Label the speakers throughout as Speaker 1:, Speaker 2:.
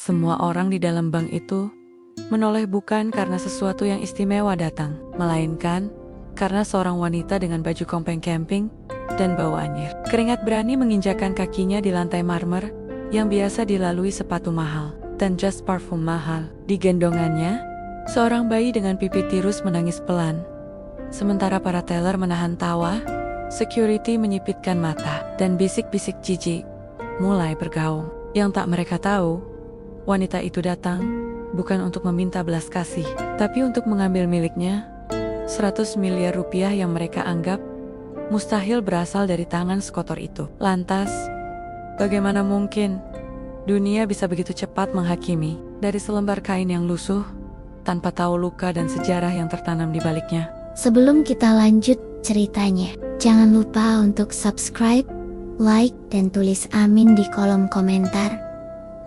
Speaker 1: Semua orang di dalam bank itu menoleh bukan karena sesuatu yang istimewa datang, melainkan karena seorang wanita dengan baju kompeng camping dan bau anyir. Keringat berani menginjakan kakinya di lantai marmer yang biasa dilalui sepatu mahal dan jas parfum mahal. Di gendongannya, seorang bayi dengan pipi tirus menangis pelan. Sementara para teller menahan tawa, security menyipitkan mata, dan bisik-bisik jijik mulai bergaung. Yang tak mereka tahu, wanita itu datang bukan untuk meminta belas kasih, tapi untuk mengambil miliknya 100 miliar rupiah yang mereka anggap mustahil berasal dari tangan sekotor itu. Lantas, bagaimana mungkin dunia bisa begitu cepat menghakimi dari selembar kain yang lusuh tanpa tahu luka dan sejarah yang tertanam di baliknya?
Speaker 2: Sebelum kita lanjut ceritanya, jangan lupa untuk subscribe, like, dan tulis amin di kolom komentar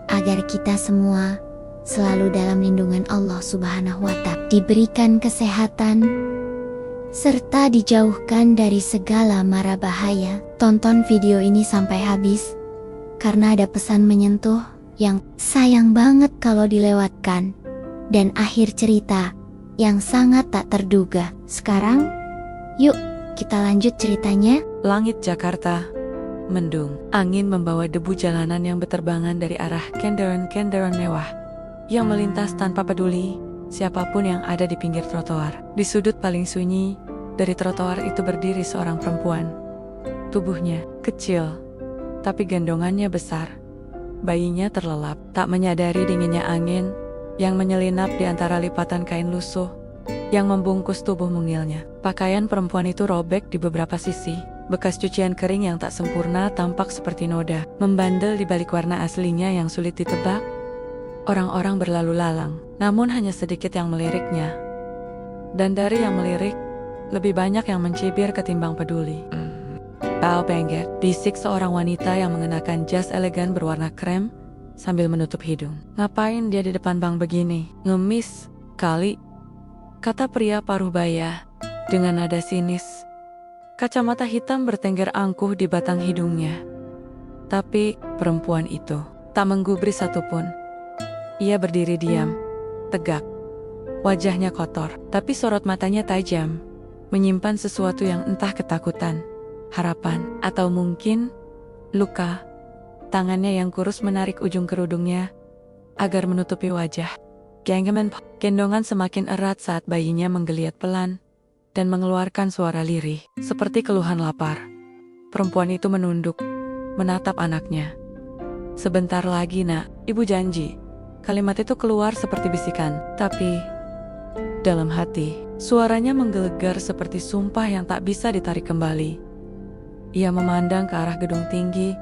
Speaker 2: agar kita semua selalu dalam lindungan Allah Subhanahu wa Ta'ala, diberikan kesehatan serta dijauhkan dari segala mara bahaya. Tonton video ini sampai habis karena ada pesan menyentuh yang sayang banget kalau dilewatkan, dan akhir cerita yang sangat tak terduga. Sekarang, yuk kita lanjut ceritanya.
Speaker 1: Langit Jakarta mendung. Angin membawa debu jalanan yang berterbangan dari arah kendaraan-kendaraan mewah yang melintas tanpa peduli siapapun yang ada di pinggir trotoar. Di sudut paling sunyi dari trotoar itu berdiri seorang perempuan. Tubuhnya kecil, tapi gendongannya besar. Bayinya terlelap, tak menyadari dinginnya angin yang menyelinap di antara lipatan kain lusuh yang membungkus tubuh mungilnya. Pakaian perempuan itu robek di beberapa sisi. Bekas cucian kering yang tak sempurna tampak seperti noda, membandel di balik warna aslinya yang sulit ditebak. Orang-orang berlalu lalang, namun hanya sedikit yang meliriknya. Dan dari yang melirik, lebih banyak yang mencibir ketimbang peduli. "Pao Pengget," bisik seorang wanita yang mengenakan jas elegan berwarna krem sambil menutup hidung. "Ngapain dia di depan bank begini? Ngemis kali," kata pria paruh baya dengan nada sinis. Kacamata hitam bertengger angkuh di batang hidungnya. Tapi perempuan itu tak menggubris satupun. Ia berdiri diam, tegak. Wajahnya kotor, tapi sorot matanya tajam, menyimpan sesuatu yang entah ketakutan, harapan, atau mungkin luka. Tangannya yang kurus menarik ujung kerudungnya agar menutupi wajah. Gendongan semakin erat saat bayinya menggeliat pelan dan mengeluarkan suara lirih, seperti keluhan lapar. Perempuan itu menunduk, menatap anaknya. "Sebentar lagi, Nak, Ibu janji." Kalimat itu keluar seperti bisikan, tapi dalam hati, suaranya menggelegar seperti sumpah yang tak bisa ditarik kembali. Ia memandang ke arah gedung tinggi,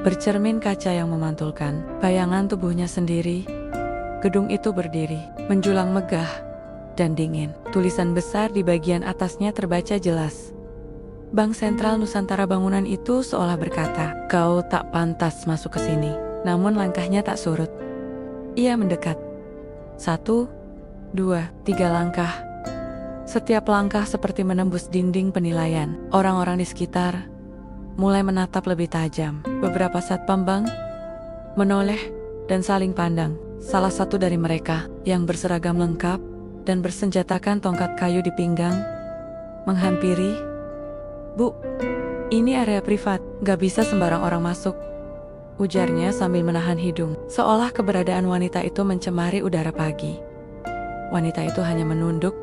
Speaker 1: bercermin kaca yang memantulkan bayangan tubuhnya sendiri. Gedung itu berdiri, menjulang megah dan dingin. Tulisan besar di bagian atasnya terbaca jelas. Bank Sentral Nusantara. Bangunan itu seolah berkata, "Kau tak pantas masuk ke sini." Namun langkahnya tak surut. Ia mendekat. 1, 2, 3 langkah. Setiap langkah seperti menembus dinding penilaian. Orang-orang di sekitar mulai menatap lebih tajam. Beberapa satpam bank menoleh dan saling pandang. Salah satu dari mereka yang berseragam lengkap dan bersenjatakan tongkat kayu di pinggang menghampiri. "Bu, ini area privat, gak bisa sembarang orang masuk," ujarnya sambil menahan hidung, seolah keberadaan wanita itu mencemari udara pagi. Wanita itu hanya menunduk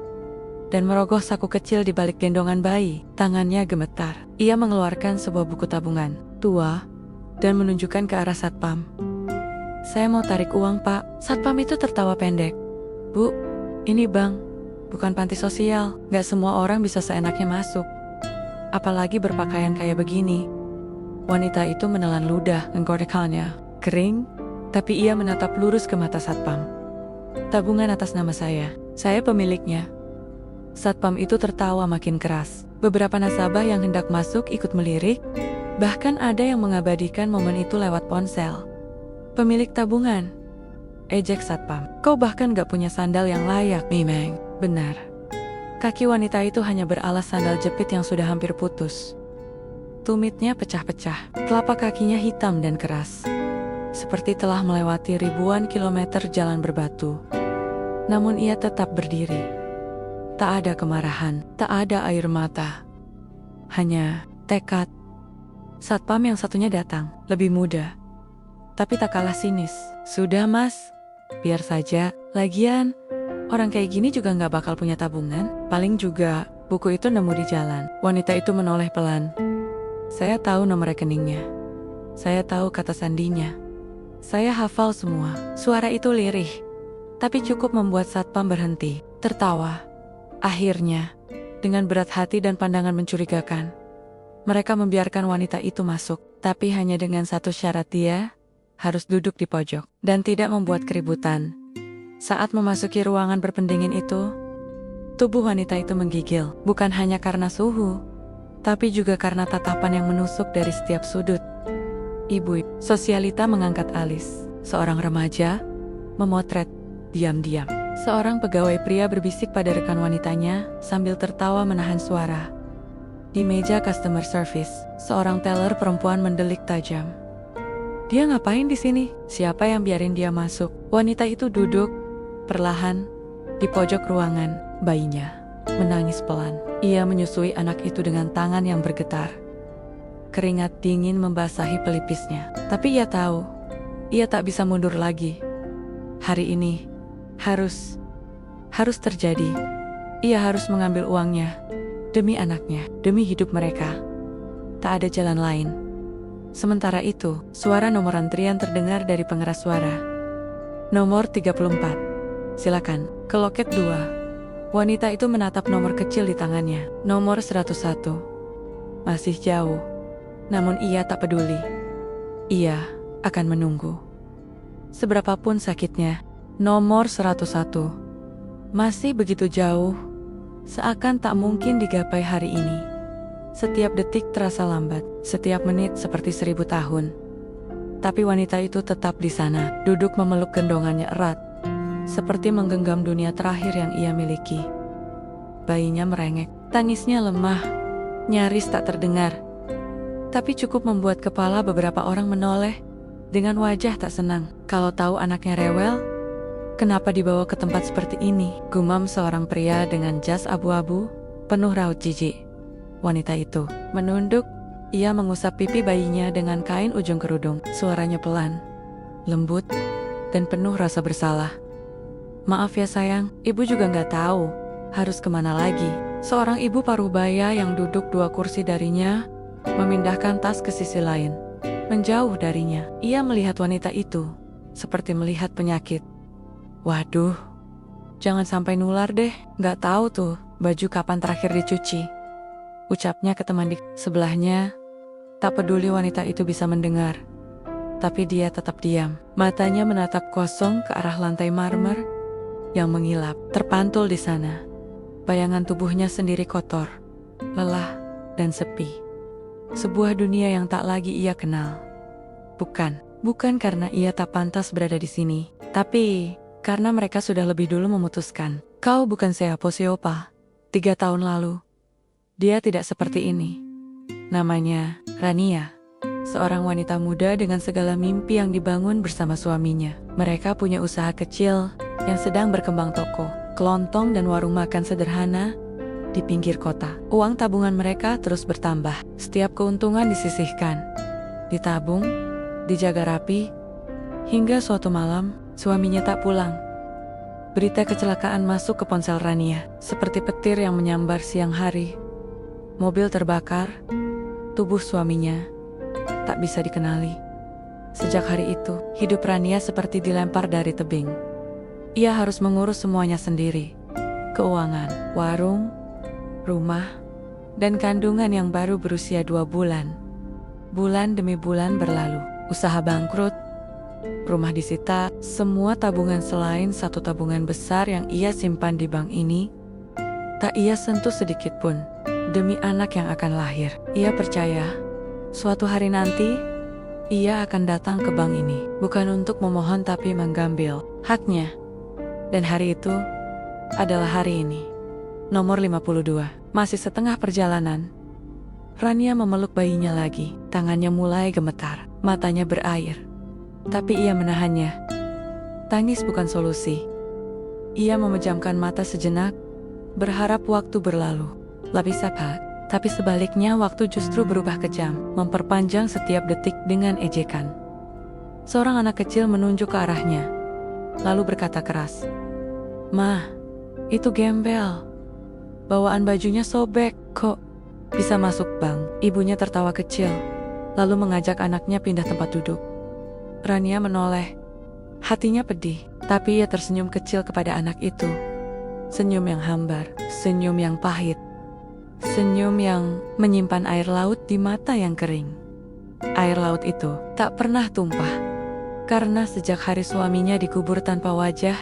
Speaker 1: dan merogoh saku kecil di balik gendongan bayi. Tangannya gemetar. Ia mengeluarkan sebuah buku tabungan tua dan menunjukkan ke arah satpam. "Saya mau tarik uang, Pak." Satpam itu tertawa pendek. "Bu, ini bank, bukan panti sosial. Gak semua orang bisa seenaknya masuk. Apalagi berpakaian kayak begini." Wanita itu menelan ludah menggorekannya. Kering, tapi ia menatap lurus ke mata satpam. "Tabungan atas nama saya pemiliknya." Satpam itu tertawa makin keras. Beberapa nasabah yang hendak masuk ikut melirik, bahkan ada yang mengabadikan momen itu lewat ponsel. "Pemilik tabungan?" ejek satpam. "Kau bahkan gak punya sandal yang layak." "Memang benar." Kaki wanita itu hanya beralas sandal jepit yang sudah hampir putus. Tumitnya pecah-pecah, telapak kakinya hitam dan keras. seperti telah melewati ribuan kilometer jalan berbatu. Namun ia tetap berdiri. Tak ada kemarahan, tak ada air mata. Hanya tekad. Satpam yang satunya datang, lebih muda, tapi tak kalah sinis. "Sudah mas, biar saja. Lagian, orang kayak gini juga gak bakal punya tabungan. Paling juga buku itu nemu di jalan." Wanita itu menoleh pelan. "Saya tahu nomor rekeningnya. Saya tahu kata sandinya. Saya hafal semua." Suara itu lirih, tapi cukup membuat satpam berhenti, tertawa. Akhirnya, dengan berat hati dan pandangan mencurigakan, mereka membiarkan wanita itu masuk, tapi hanya dengan satu syarat: dia harus duduk di pojok dan tidak membuat keributan. Saat memasuki ruangan berpendingin itu, tubuh wanita itu menggigil, bukan hanya karena suhu, tapi juga karena tatapan yang menusuk dari setiap sudut. "Ibu," Sosialita mengangkat alis. Seorang remaja memotret diam-diam. Seorang pegawai pria berbisik pada rekan wanitanya sambil tertawa menahan suara. Di meja customer service, seorang teller perempuan mendelik tajam. "Dia ngapain di sini? Siapa yang biarin dia masuk?" Wanita itu duduk perlahan di pojok ruangan. Bayinya menangis pelan. Ia menyusui anak itu dengan tangan yang bergetar. Keringat dingin membasahi pelipisnya. Tapi ia tahu, ia tak bisa mundur lagi. Hari ini harus terjadi. Ia harus mengambil uangnya demi anaknya, demi hidup mereka. Tak ada jalan lain. Sementara itu, suara nomor antrian terdengar dari pengeras suara. "Nomor 34. Silakan, ke loket 2. Wanita itu menatap nomor kecil di tangannya. "Nomor 101. Masih jauh. Namun ia tak peduli. Ia akan menunggu. Seberapapun sakitnya, nomor 101 masih begitu jauh, seakan tak mungkin digapai hari ini. Setiap detik terasa lambat, setiap menit seperti 1000 tahun. Tapi wanita itu tetap di sana, duduk memeluk gendongannya erat, seperti menggenggam dunia terakhir yang ia miliki. Bayinya merengek, tangisnya lemah, nyaris tak terdengar. Tapi cukup membuat kepala beberapa orang menoleh dengan wajah tak senang. Kalau tahu anaknya rewel, kenapa dibawa ke tempat seperti ini? Gumam seorang pria dengan jas abu-abu, penuh raut jijik. Wanita itu menunduk, ia mengusap pipi bayinya dengan kain ujung kerudung. Suaranya pelan, lembut, dan penuh rasa bersalah. "Maaf ya sayang, ibu juga nggak tahu harus kemana lagi." Seorang ibu parubaya yang duduk 2 kursi darinya memindahkan tas ke sisi lain, menjauh darinya. Ia melihat wanita itu seperti melihat penyakit. "Waduh, jangan sampai nular deh. Nggak tahu tuh baju kapan terakhir dicuci," ucapnya ke teman di sebelahnya. Tak peduli wanita itu bisa mendengar, tapi dia tetap diam. Matanya menatap kosong ke arah lantai marmer yang mengilap. Terpantul di sana, bayangan tubuhnya sendiri kotor, lelah, dan sepi. Sebuah dunia yang tak lagi ia kenal. Bukan karena ia tak pantas berada di sini, tapi karena mereka sudah lebih dulu memutuskan. "Kau bukan Siopa. 3 tahun lalu, dia tidak seperti ini." Namanya Rania, seorang wanita muda dengan segala mimpi yang dibangun bersama suaminya. Mereka punya usaha kecil yang sedang berkembang, toko, kelontong, dan warung makan sederhana di pinggir kota. Uang tabungan mereka terus bertambah. Setiap keuntungan disisihkan, ditabung, dijaga rapi, hingga suatu malam suaminya tak pulang. Berita kecelakaan masuk ke ponsel Rania, seperti petir yang menyambar siang hari. Mobil terbakar, tubuh suaminya tak bisa dikenali. Sejak hari itu, hidup Rania seperti dilempar dari tebing. Ia harus mengurus semuanya sendiri. Keuangan, warung, rumah, dan kandungan yang baru berusia 2 bulan. Bulan demi bulan berlalu, usaha bangkrut, rumah disita, semua tabungan selain satu tabungan besar yang ia simpan di bank ini, tak ia sentuh sedikit pun, demi anak yang akan lahir. Ia percaya, suatu hari nanti, ia akan datang ke bank ini, bukan untuk memohon tapi mengambil haknya. Dan hari itu adalah hari ini. Nomor 52. Masih setengah perjalanan, Rania memeluk bayinya lagi. Tangannya mulai gemetar, matanya berair. Tapi ia menahannya. Tangis bukan solusi. Ia memejamkan mata sejenak, berharap waktu berlalu. Lebih sabar. Tapi sebaliknya waktu justru berubah kejam, memperpanjang setiap detik dengan ejekan. Seorang anak kecil menunjuk ke arahnya, lalu berkata keras, "Mah, itu gembel. Bawaan bajunya sobek, kok bisa masuk bank?" Ibunya tertawa kecil, lalu mengajak anaknya pindah tempat duduk. Rania menoleh, hatinya pedih, tapi ia tersenyum kecil kepada anak itu. Senyum yang hambar, senyum yang pahit. Senyum yang menyimpan air laut di mata yang kering. Air laut itu tak pernah tumpah, karena sejak hari suaminya dikubur tanpa wajah,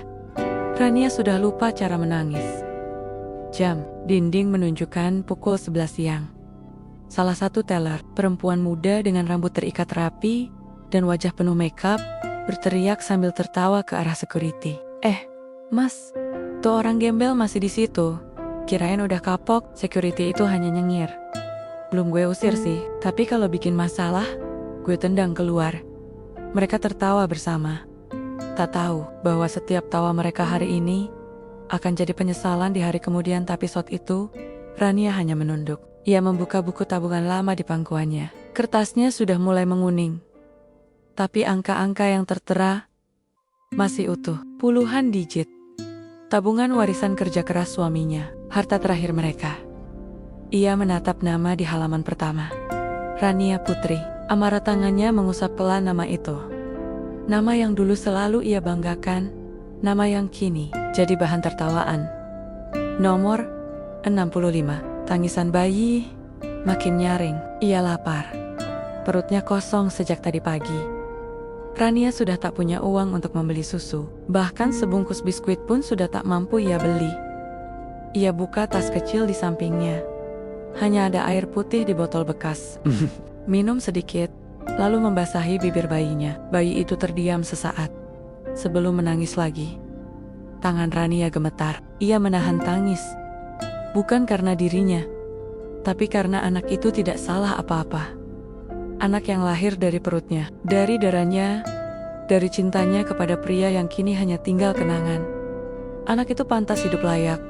Speaker 1: Rania sudah lupa cara menangis. Jam dinding menunjukkan pukul 11 siang. Salah satu teller, perempuan muda dengan rambut terikat rapi dan wajah penuh makeup, berteriak sambil tertawa ke arah security. Mas, tuh orang gembel masih di situ. Kirain udah kapok." Security itu hanya nyengir. "Belum gue usir sih, tapi kalau bikin masalah, gue tendang keluar." Mereka tertawa bersama. Tak tahu bahwa setiap tawa mereka hari ini akan jadi penyesalan di hari kemudian, tapi saat itu, Rania hanya menunduk. Ia membuka buku tabungan lama di pangkuannya. Kertasnya sudah mulai menguning. Tapi angka-angka yang tertera masih utuh, puluhan digit. Tabungan warisan kerja keras suaminya, harta terakhir mereka. Ia menatap nama di halaman pertama. Rania Putri. Amarah tangannya mengusap pelan nama itu. Nama yang dulu selalu ia banggakan, nama yang kini jadi bahan tertawaan. Nomor 65. Tangisan bayi makin nyaring. Ia lapar. Perutnya kosong sejak tadi pagi. Rania sudah tak punya uang untuk membeli susu. Bahkan sebungkus biskuit pun sudah tak mampu ia beli. Ia buka tas kecil di sampingnya. Hanya ada air putih di botol bekas. Minum sedikit, lalu membasahi bibir bayinya. Bayi itu terdiam sesaat, sebelum menangis lagi. Tangan Rania gemetar. Ia menahan tangis. Bukan karena dirinya, tapi karena anak itu tidak salah apa-apa. Anak yang lahir dari perutnya, dari darahnya, dari cintanya kepada pria yang kini hanya tinggal kenangan. Anak itu pantas hidup layak.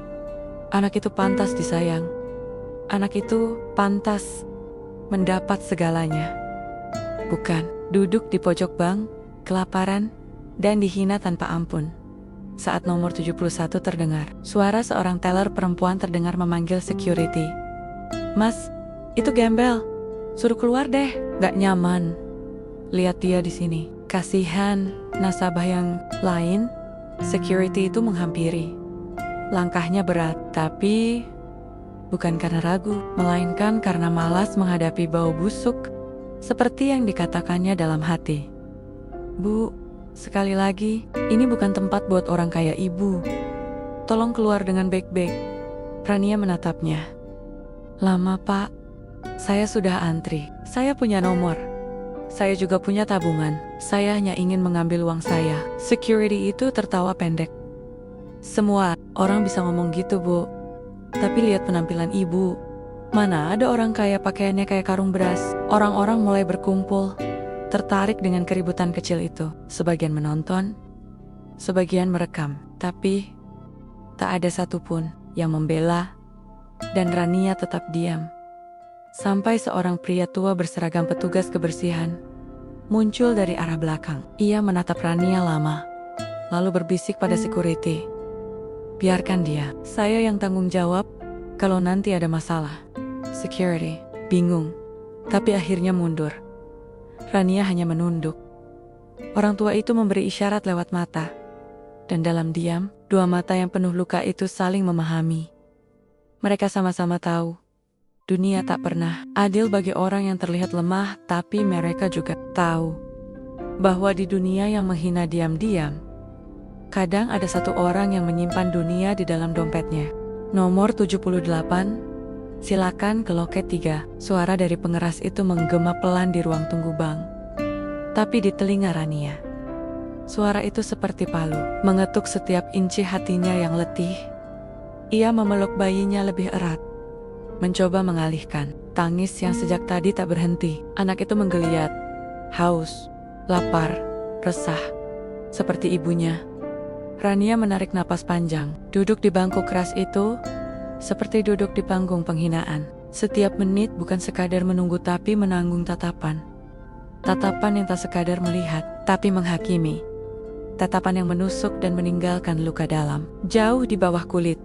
Speaker 1: Anak itu pantas disayang. Anak itu pantas mendapat segalanya. Bukan duduk di pojok bank, kelaparan, dan dihina tanpa ampun. Saat nomor 71 terdengar, suara seorang teller perempuan terdengar memanggil security. "Mas, itu gembel. Suruh keluar deh, gak nyaman. Lihat dia di sini." Kasihan nasabah yang lain, security itu menghampiri. Langkahnya berat, tapi bukan karena ragu, melainkan karena malas menghadapi bau busuk, seperti yang dikatakannya dalam hati. "Bu, sekali lagi, ini bukan tempat buat orang kaya ibu. Tolong keluar dengan baik-baik." Rania menatapnya. "Lama, Pak. Saya sudah antri. Saya punya nomor. Saya juga punya tabungan. Saya hanya ingin mengambil uang saya." Security itu tertawa pendek. "Semua orang bisa ngomong gitu, Bu. Tapi lihat penampilan ibu. Mana ada orang kaya pakaiannya kayak karung beras." Orang-orang mulai berkumpul, tertarik dengan keributan kecil itu. Sebagian menonton, sebagian merekam. Tapi tak ada satupun yang membela, dan Rania tetap diam. Sampai seorang pria tua berseragam petugas kebersihan muncul dari arah belakang. Ia menatap Rania lama, lalu berbisik pada security, "Biarkan dia. Saya yang tanggung jawab kalau nanti ada masalah." Security bingung, tapi akhirnya mundur. Rania hanya menunduk. Orang tua itu memberi isyarat lewat mata, dan dalam diam, dua mata yang penuh luka itu saling memahami. Mereka sama-sama tahu dunia tak pernah adil bagi orang yang terlihat lemah, tapi mereka juga tahu bahwa di dunia yang menghina diam-diam, kadang ada satu orang yang menyimpan dunia di dalam dompetnya. Nomor 78, silakan ke loket 3. Suara dari pengeras itu menggema pelan di ruang tunggu bank. Tapi di telinga Rania, suara itu seperti palu, mengetuk setiap inci hatinya yang letih. Ia memeluk bayinya lebih erat, mencoba mengalihkan tangis yang sejak tadi tak berhenti. Anak itu menggeliat, haus, lapar, resah. Seperti ibunya. Rania menarik napas panjang. Duduk di bangku keras itu, seperti duduk di panggung penghinaan. Setiap menit bukan sekadar menunggu tapi menanggung tatapan. Tatapan yang tak sekadar melihat, tapi menghakimi. Tatapan yang menusuk dan meninggalkan luka dalam. Jauh di bawah kulit.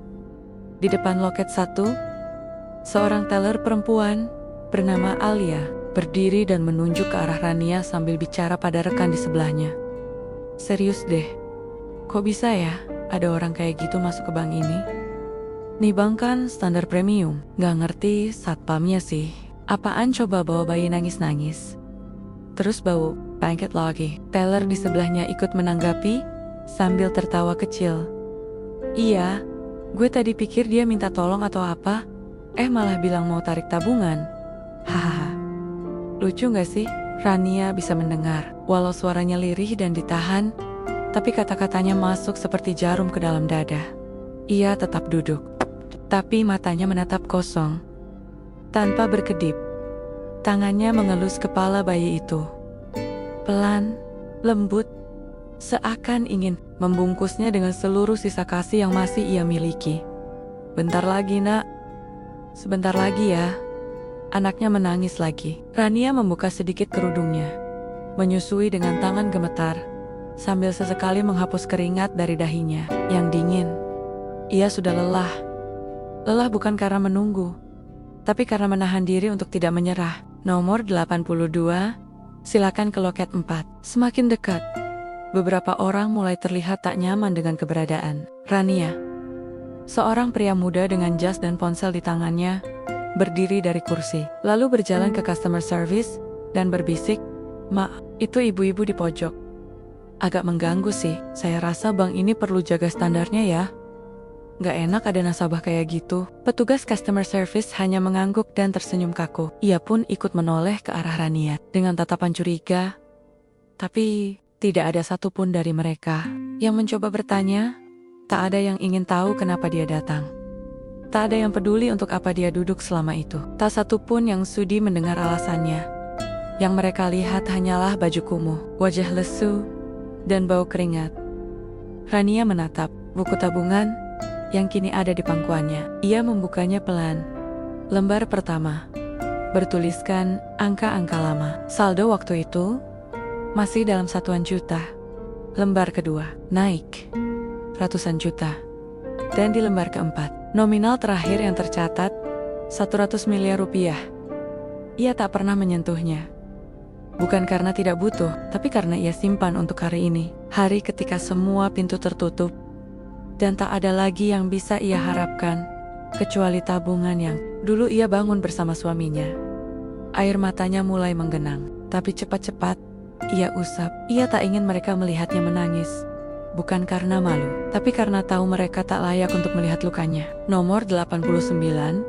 Speaker 1: Di depan loket 1, seorang teller perempuan bernama Alia berdiri dan menunjuk ke arah Rania sambil bicara pada rekan di sebelahnya. Serius deh, kok bisa ya ada orang kayak gitu masuk ke bank ini? Nih bank kan standar premium, gak ngerti satpamnya sih. Apaan coba bawa bayi nangis-nangis? Terus bau pancake lagi. Teller di sebelahnya ikut menanggapi sambil tertawa kecil. Iya, gue tadi pikir dia minta tolong atau apa, malah bilang mau tarik tabungan. Hahaha. Lucu gak sih? Rania bisa mendengar, walau suaranya lirih dan ditahan, tapi kata-katanya masuk seperti jarum ke dalam dada. Ia tetap duduk, tapi matanya menatap kosong. Tanpa berkedip, tangannya mengelus kepala bayi itu. Pelan, lembut, seakan ingin membungkusnya dengan seluruh sisa kasih yang masih ia miliki. Bentar lagi, nak. Sebentar lagi ya. Anaknya menangis lagi. Rania membuka sedikit kerudungnya, menyusui dengan tangan gemetar, sambil sesekali menghapus keringat dari dahinya yang dingin. Ia sudah lelah. Lelah bukan karena menunggu, tapi karena menahan diri untuk tidak menyerah. Nomor 82, silakan ke loket 4. Semakin dekat, beberapa orang mulai terlihat tak nyaman dengan keberadaan Rania. Seorang pria muda dengan jas dan ponsel di tangannya berdiri dari kursi, lalu berjalan ke customer service dan berbisik, "Ma, itu ibu-ibu di pojok. Agak mengganggu sih, saya rasa bank ini perlu jaga standarnya ya. Gak enak ada nasabah kayak gitu." Petugas customer service hanya mengangguk dan tersenyum kaku. Ia pun ikut menoleh ke arah Rania dengan tatapan curiga. Tapi tidak ada satupun dari mereka yang mencoba bertanya. Tak ada yang ingin tahu kenapa dia datang. Tak ada yang peduli untuk apa dia duduk selama itu. Tak satupun yang sudi mendengar alasannya. Yang mereka lihat hanyalah baju kumuh, wajah lesu, dan bau keringat. Rania menatap buku tabungan yang kini ada di pangkuannya. Ia membukanya pelan. Lembar pertama bertuliskan angka-angka lama. Saldo waktu itu masih dalam satuan juta. Lembar kedua naik ratusan juta. Dan di lembar keempat, nominal terakhir yang tercatat 100 miliar rupiah. Ia tak pernah menyentuhnya. Bukan karena tidak butuh, tapi karena ia simpan untuk hari ini. Hari ketika semua pintu tertutup dan tak ada lagi yang bisa ia harapkan kecuali tabungan yang dulu ia bangun bersama suaminya. Air matanya mulai menggenang, tapi cepat-cepat ia usap. Ia tak ingin mereka melihatnya menangis. Bukan karena malu, tapi karena tahu mereka tak layak untuk melihat lukanya. Nomor 89,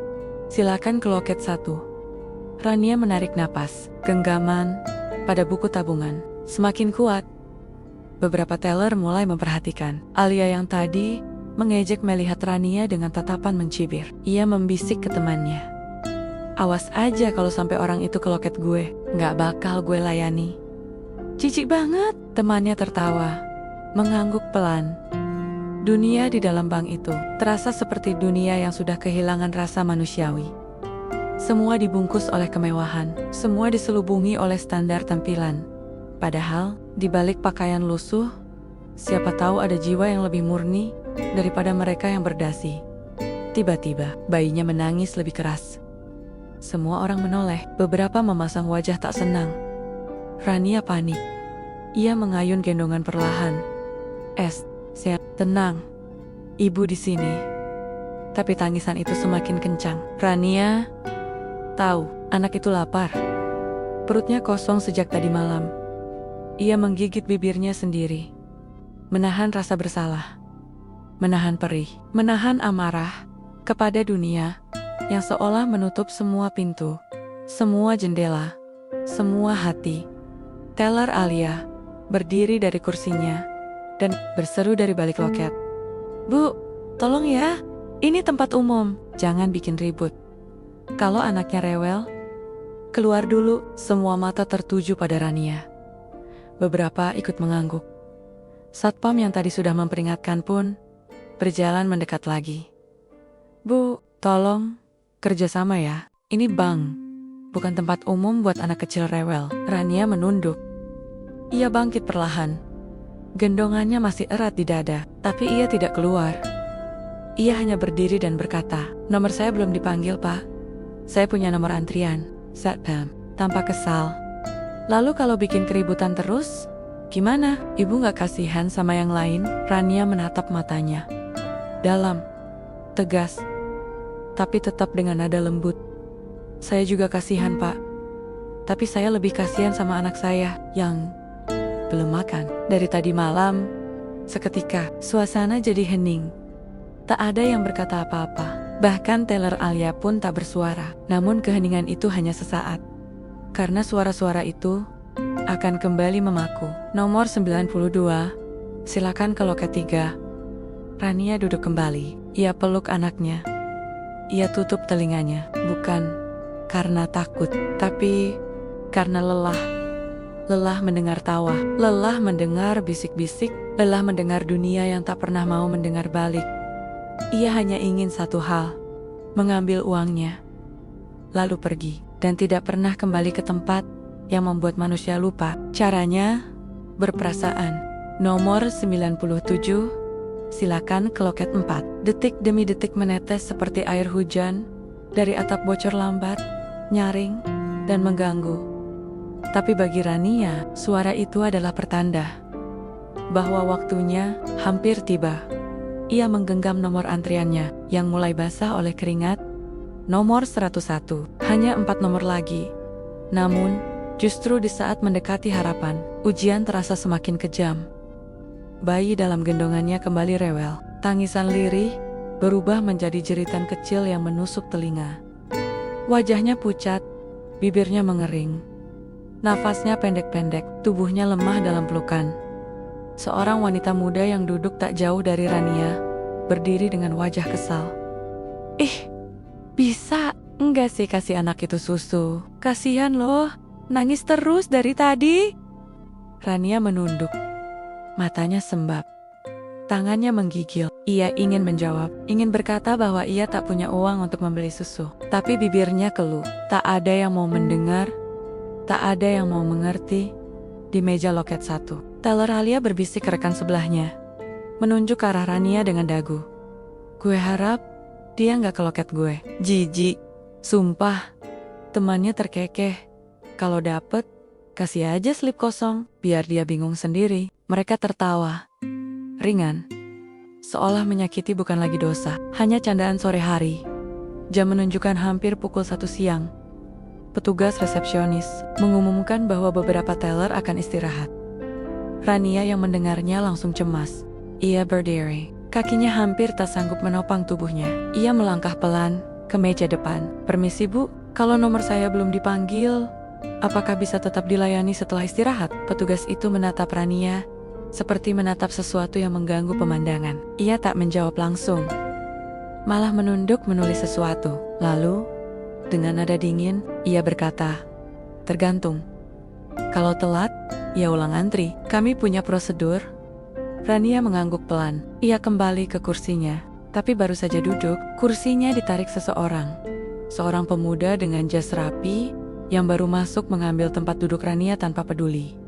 Speaker 1: silakan ke loket 1. Rania menarik napas, genggaman pada buku tabungan semakin kuat. Beberapa teller mulai memperhatikan. Alia yang tadi mengejek melihat Rania dengan tatapan mencibir. Ia membisik ke temannya, "Awas aja kalau sampai orang itu ke loket gue, nggak bakal gue layani." "Jijik banget," temannya tertawa, mengangguk pelan. Dunia di dalam bank itu terasa seperti dunia yang sudah kehilangan rasa manusiawi. Semua dibungkus oleh kemewahan, semua diselubungi oleh standar tampilan. Padahal, di balik pakaian lusuh, siapa tahu ada jiwa yang lebih murni daripada mereka yang berdasi. Tiba-tiba, bayinya menangis lebih keras. Semua orang menoleh, beberapa memasang wajah tak senang. Rania panik. Ia mengayun gendongan perlahan. Saya tenang. Ibu di sini." Tapi tangisan itu semakin kencang. Rania tahu anak itu lapar. Perutnya kosong sejak tadi malam. Ia menggigit bibirnya sendiri. Menahan rasa bersalah. Menahan perih. Menahan amarah kepada dunia yang seolah menutup semua pintu, semua jendela, semua hati. Teller Alia berdiri dari kursinya dan berseru dari balik loket, "Bu, tolong ya, ini tempat umum, jangan bikin ribut. Kalau anaknya rewel, keluar dulu." Semua mata tertuju pada Rania. Beberapa ikut mengangguk. Satpam yang tadi sudah memperingatkan pun berjalan mendekat lagi. Bu, tolong kerjasama ya. Ini bank, bukan tempat umum buat anak kecil rewel. Rania menunduk. Ia bangkit perlahan. Gendongannya masih erat di dada, tapi ia tidak keluar. Ia hanya berdiri dan berkata, "Nomor saya belum dipanggil, Pak. Saya punya nomor antrian." Satpam tampak kesal. "Lalu kalau bikin keributan terus, gimana? Ibu gak kasihan sama yang lain?" Rania menatap matanya. Dalam, tegas, tapi tetap dengan nada lembut. "Saya juga kasihan, Pak. Tapi saya lebih kasihan sama anak saya yang belum makan. Dari tadi malam, seketika suasana jadi hening. Tak ada yang berkata apa-apa. Bahkan teller Alia pun tak bersuara. Namun keheningan itu hanya sesaat. Karena suara-suara itu akan kembali memaku. Nomor 92, silakan ke loket 3. Rania duduk kembali. Ia peluk anaknya. Ia tutup telinganya. Bukan karena takut, tapi karena lelah. Lelah mendengar tawa, lelah mendengar bisik-bisik, lelah mendengar dunia yang tak pernah mau mendengar balik. Ia hanya ingin satu hal, mengambil uangnya, lalu pergi, dan tidak pernah kembali ke tempat yang membuat manusia lupa. Caranya, berperasaan. Nomor 97, silakan ke loket 4. Detik demi detik menetes seperti air hujan, dari atap bocor lambat, nyaring, dan mengganggu. Tapi bagi Rania, suara itu adalah pertanda bahwa waktunya hampir tiba. Ia menggenggam nomor antriannya yang mulai basah oleh keringat. Nomor 101, hanya 4 nomor lagi. Namun, justru di saat mendekati harapan, ujian terasa semakin kejam. Bayi dalam gendongannya kembali rewel. Tangisan lirih berubah menjadi jeritan kecil yang menusuk telinga. Wajahnya pucat, bibirnya mengering. Nafasnya pendek-pendek, tubuhnya lemah dalam pelukan. Seorang wanita muda yang duduk tak jauh dari Rania, berdiri dengan wajah kesal. "Ih, bisa enggak sih kasih anak itu susu? Kasihan loh, nangis terus dari tadi." Rania menunduk. Matanya sembab. Tangannya menggigil. Ia ingin menjawab, ingin berkata bahwa ia tak punya uang untuk membeli susu. Tapi bibirnya keluh. Tak ada yang mau mendengar. Tak ada yang mau mengerti. Di meja loket 1, teller Alia berbisik ke rekan sebelahnya, menunjuk ke arah Rania dengan dagu. "Gue harap dia nggak ke loket gue." "Jijik, sumpah." Temannya terkekeh. "Kalau dapet, kasih aja slip kosong, biar dia bingung sendiri." Mereka tertawa ringan, seolah menyakiti bukan lagi dosa, hanya candaan sore hari. Jam menunjukkan hampir pukul 1 siang. Petugas resepsionis mengumumkan bahwa beberapa teller akan istirahat. Rania yang mendengarnya langsung cemas. Ia berdiri, kakinya hampir tak sanggup menopang tubuhnya. Ia melangkah pelan ke meja depan. "Permisi Bu, kalau nomor saya belum dipanggil, apakah bisa tetap dilayani setelah istirahat?" Petugas itu menatap Rania seperti menatap sesuatu yang mengganggu pemandangan. Ia tak menjawab langsung, malah menunduk menulis sesuatu. Lalu, dengan nada dingin, ia berkata, "Tergantung. Kalau telat, ya ulang antri. Kami punya prosedur." Rania mengangguk pelan. Ia kembali ke kursinya. Tapi baru saja duduk, kursinya ditarik seseorang. Seorang pemuda dengan jas rapi yang baru masuk mengambil tempat duduk Rania tanpa peduli.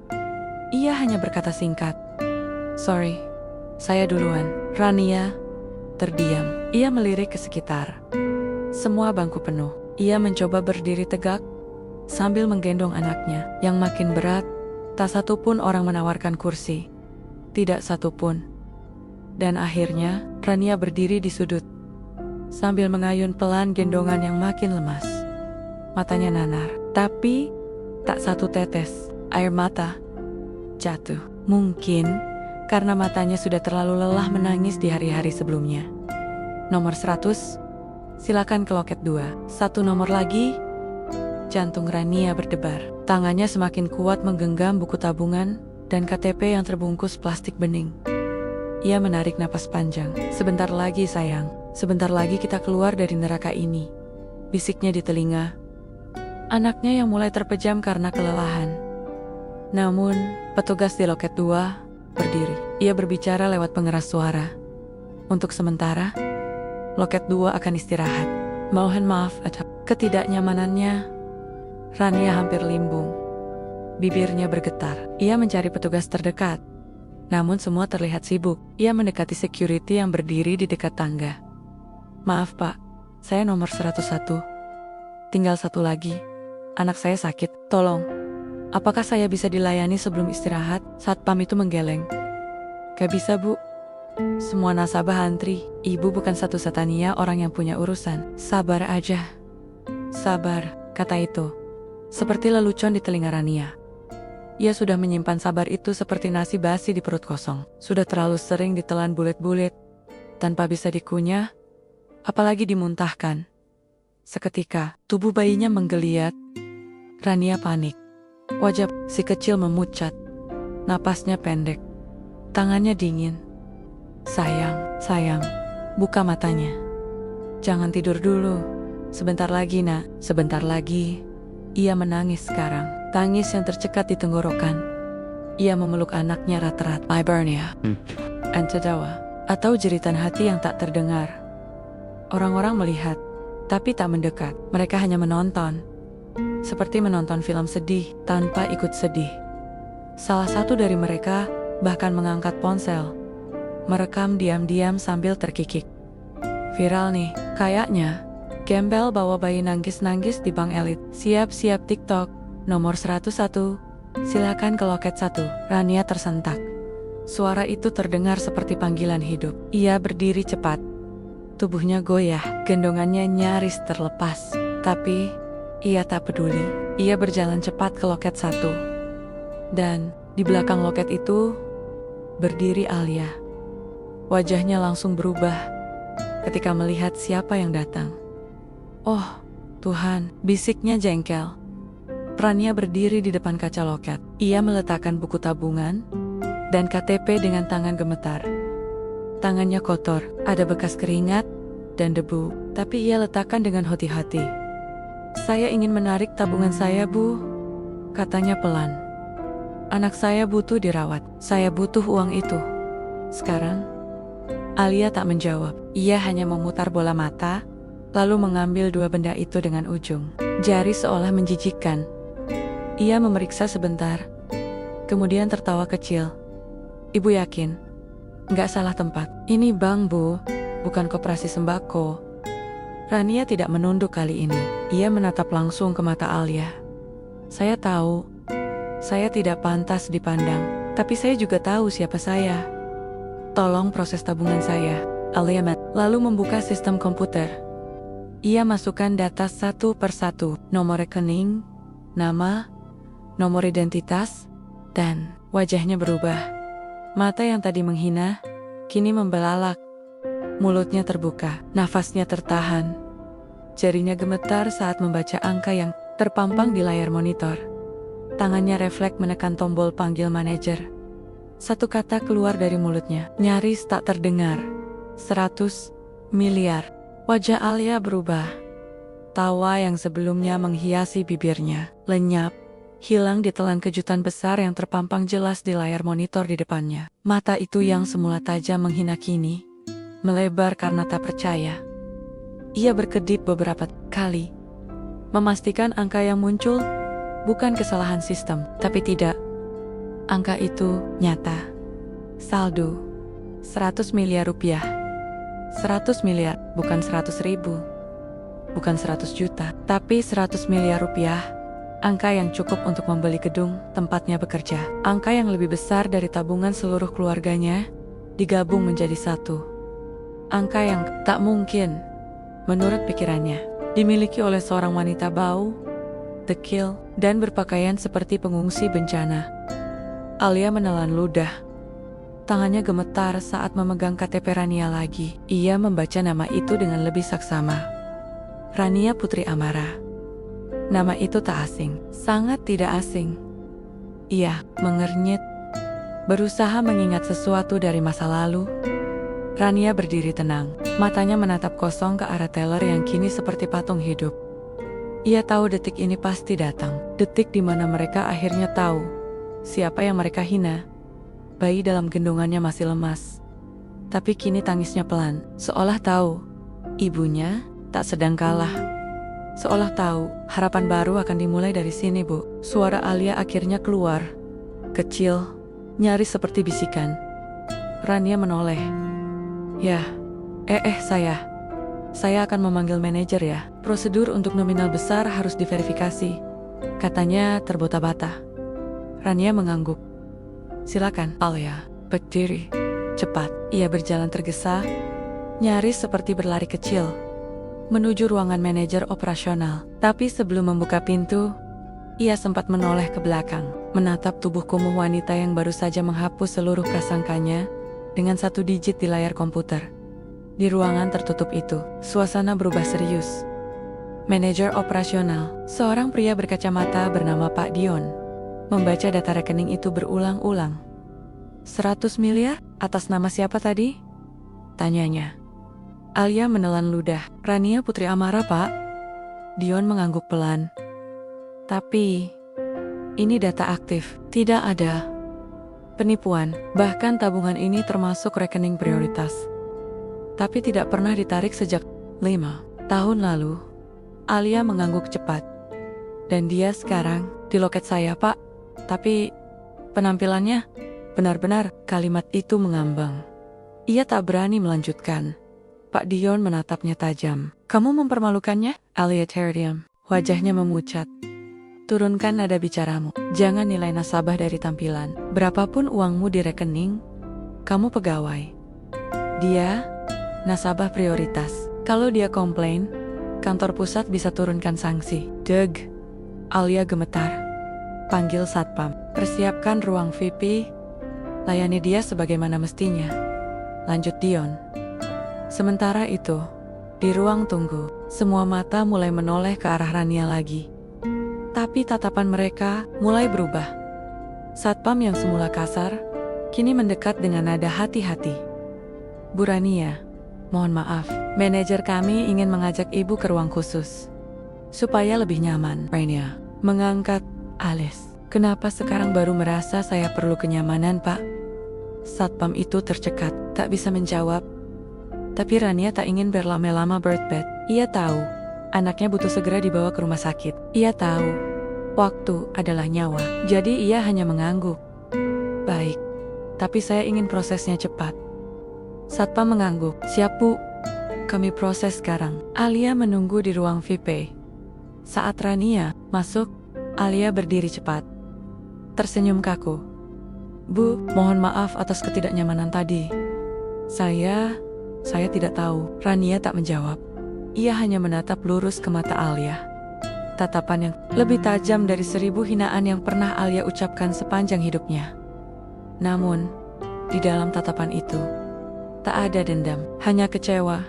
Speaker 1: Ia hanya berkata singkat, "Sorry, saya duluan." Rania terdiam. Ia melirik ke sekitar. Semua bangku penuh. Ia mencoba berdiri tegak sambil menggendong anaknya yang makin berat. Tak satu pun orang menawarkan kursi. Tidak satu pun. Dan akhirnya, Rania berdiri di sudut sambil mengayun pelan gendongan yang makin lemas. Matanya nanar, tapi tak satu tetes air mata jatuh. Mungkin karena matanya sudah terlalu lelah menangis di hari-hari sebelumnya. Nomor 100, silakan ke loket 2. 1 nomor lagi. Jantung Rania berdebar. Tangannya semakin kuat menggenggam buku tabungan dan KTP yang terbungkus plastik bening. Ia menarik napas panjang. "Sebentar lagi sayang, sebentar lagi kita keluar dari neraka ini," bisiknya di telinga. Anaknya yang mulai terpejam karena kelelahan. Namun, petugas di loket 2 berdiri. Ia berbicara lewat pengeras suara. Untuk sementara, loket 2 akan istirahat. Mohon maaf atas ketidaknyamanannya. Rania hampir limbung. Bibirnya bergetar. Ia mencari petugas terdekat. Namun semua terlihat sibuk. Ia mendekati security yang berdiri di dekat tangga. Maaf pak, saya nomor 101. Tinggal satu lagi. Anak saya sakit, tolong. Apakah saya bisa dilayani sebelum istirahat? Satpam itu menggeleng. Gak bisa bu. Semua nasabah antri. Ibu bukan satu-satunya orang yang punya urusan. Sabar aja. Sabar, kata itu. Seperti lelucon di telinga Rania. Ia sudah menyimpan sabar itu seperti nasi basi di perut kosong. Sudah terlalu sering ditelan bulet-bulet. Tanpa bisa dikunyah, apalagi dimuntahkan. Seketika, tubuh bayinya menggeliat. Rania panik. Wajah si kecil memucat. Napasnya pendek. Tangannya dingin. Sayang, buka matanya. Jangan tidur dulu. Sebentar lagi nak, sebentar lagi. Ia menangis sekarang. Tangis yang tercekat di tenggorokan. Ia memeluk anaknya rat-rat. Hibernia. Tertawa. Atau jeritan hati yang tak terdengar. Orang-orang melihat, tapi tak mendekat. Mereka hanya menonton. Seperti menonton film sedih tanpa ikut sedih. Salah satu dari mereka bahkan mengangkat ponsel. Merekam diam-diam sambil terkikik. Viral nih, kayaknya. Gembel bawa bayi nangis-nangis di bank elit. Siap-siap TikTok, nomor 101. Silakan ke loket 1. Rania tersentak. Suara itu terdengar seperti panggilan hidup. Ia berdiri cepat. Tubuhnya goyah, gendongannya nyaris terlepas. Tapi, ia tak peduli. Ia berjalan cepat ke loket 1. Dan, di belakang loket itu, berdiri Alia. Wajahnya langsung berubah ketika melihat siapa yang datang. Oh, Tuhan, bisiknya jengkel. Rania berdiri di depan kaca loket. Ia meletakkan buku tabungan dan KTP dengan tangan gemetar. Tangannya kotor, ada bekas keringat dan debu, tapi ia letakkan dengan hati-hati. Saya ingin menarik tabungan saya, Bu, katanya pelan. Anak saya butuh dirawat, saya butuh uang itu. Sekarang, Alia tak menjawab. Ia hanya memutar bola mata, lalu mengambil dua benda itu dengan ujung jari seolah menjijikkan. Ia memeriksa sebentar, kemudian tertawa kecil. Ibu yakin? Nggak salah tempat. Ini bank, Bu, bukan koperasi sembako. Rania tidak menunduk kali ini. Ia menatap langsung ke mata Alia. Saya tahu, saya tidak pantas dipandang, tapi saya juga tahu siapa saya. Tolong proses tabungan saya. Alia lalu membuka sistem komputer. Ia masukkan data satu persatu, nomor rekening, nama, nomor identitas, dan wajahnya berubah. Mata yang tadi menghina, kini membelalak. Mulutnya terbuka, nafasnya tertahan. Jarinya gemetar saat membaca angka yang terpampang di layar monitor. Tangannya refleks menekan tombol panggil manajer. Satu kata keluar dari mulutnya, nyaris tak terdengar. 100 miliar. Wajah Alia berubah. Tawa yang sebelumnya menghiasi bibirnya, lenyap, hilang ditelan kejutan besar yang terpampang jelas di layar monitor di depannya. Mata itu yang semula tajam menghina kini, melebar karena tak percaya. Ia berkedip beberapa kali, memastikan angka yang muncul bukan kesalahan sistem, tapi tidak. Angka itu nyata. Saldo 100 miliar rupiah. 100 miliar, bukan 100 ribu. Bukan 100 juta, tapi 100 miliar rupiah. Angka yang cukup untuk membeli gedung tempatnya bekerja. Angka yang lebih besar dari tabungan seluruh keluarganya digabung menjadi satu. Angka yang tak mungkin, menurut pikirannya, dimiliki oleh seorang wanita bau, dekil, dan berpakaian seperti pengungsi bencana. Alia menelan ludah. Tangannya gemetar saat memegang KTP Rania lagi. Ia membaca nama itu dengan lebih saksama. Rania Putri Amara. Nama itu tak asing, sangat tidak asing. Ia mengernyit, berusaha mengingat sesuatu dari masa lalu. Rania berdiri tenang, matanya menatap kosong ke arah teller yang kini seperti patung hidup. Ia tahu detik ini pasti datang, detik di mana mereka akhirnya tahu siapa yang mereka hina. Bayi dalam gendongannya masih lemas. Tapi kini tangisnya pelan, seolah tahu ibunya tak sedang kalah. Seolah tahu harapan baru akan dimulai dari sini, Bu. Suara Alia akhirnya keluar. Kecil, nyaris seperti bisikan. Rania menoleh. Ya, saya akan memanggil manajer ya. Prosedur untuk nominal besar harus diverifikasi. Katanya terbata-bata. Rania mengangguk. Silakan, Alia. Berdiri. Cepat. Ia berjalan tergesa, nyaris seperti berlari kecil, menuju ruangan manajer operasional. Tapi sebelum membuka pintu, ia sempat menoleh ke belakang, menatap tubuh kumuh wanita yang baru saja menghapus seluruh prasangkanya dengan satu digit di layar komputer. Di ruangan tertutup itu, suasana berubah serius. Manajer operasional, seorang pria berkacamata bernama Pak Dion, membaca data rekening itu berulang-ulang. 100 miliar? Atas nama siapa tadi? Tanyanya. Alia menelan ludah. Rania Putri Amara, Pak. Dion mengangguk pelan. Tapi, ini data aktif. Tidak ada penipuan. Bahkan tabungan ini termasuk rekening prioritas. Tapi tidak pernah ditarik sejak 5 tahun lalu. Alia mengangguk cepat. Dan dia sekarang di loket saya, Pak. Tapi penampilannya benar-benar, kalimat itu mengambang. Ia tak berani melanjutkan. Pak Dion menatapnya tajam. Kamu mempermalukannya? Alia terdiam. Wajahnya memucat. Turunkan nada bicaramu. Jangan nilai nasabah dari tampilan. Berapapun uangmu di rekening, kamu pegawai. Dia nasabah prioritas. Kalau dia komplain, kantor pusat bisa turunkan sanksi. Deg. Alia gemetar. Panggil satpam. Persiapkan ruang VIP. Layani dia sebagaimana mestinya. Lanjut Dion. Sementara itu, di ruang tunggu, semua mata mulai menoleh ke arah Rania lagi. Tapi tatapan mereka mulai berubah. Satpam yang semula kasar, kini mendekat dengan nada hati-hati. Bu Rania, mohon maaf, manajer kami ingin mengajak ibu ke ruang khusus. Supaya lebih nyaman. Rania mengangkat alis. Kenapa sekarang baru merasa saya perlu kenyamanan, Pak? Satpam itu tercekat, tak bisa menjawab. Tapi Rania tak ingin berlama-lama birthbed. Ia tahu, anaknya butuh segera dibawa ke rumah sakit. Ia tahu, waktu adalah nyawa. Jadi ia hanya mengangguk. Baik, tapi saya ingin prosesnya cepat. Satpam mengangguk. Siap, Bu. Kami proses sekarang. Alia menunggu di ruang VIP. Saat Rania masuk, Alia berdiri cepat. Tersenyum kaku. Bu, mohon maaf atas ketidaknyamanan tadi. Saya tidak tahu. Rania tak menjawab. Ia hanya menatap lurus ke mata Alia. Tatapan yang lebih tajam dari 1000 hinaan yang pernah Alia ucapkan sepanjang hidupnya. Namun, di dalam tatapan itu, tak ada dendam, hanya kecewa.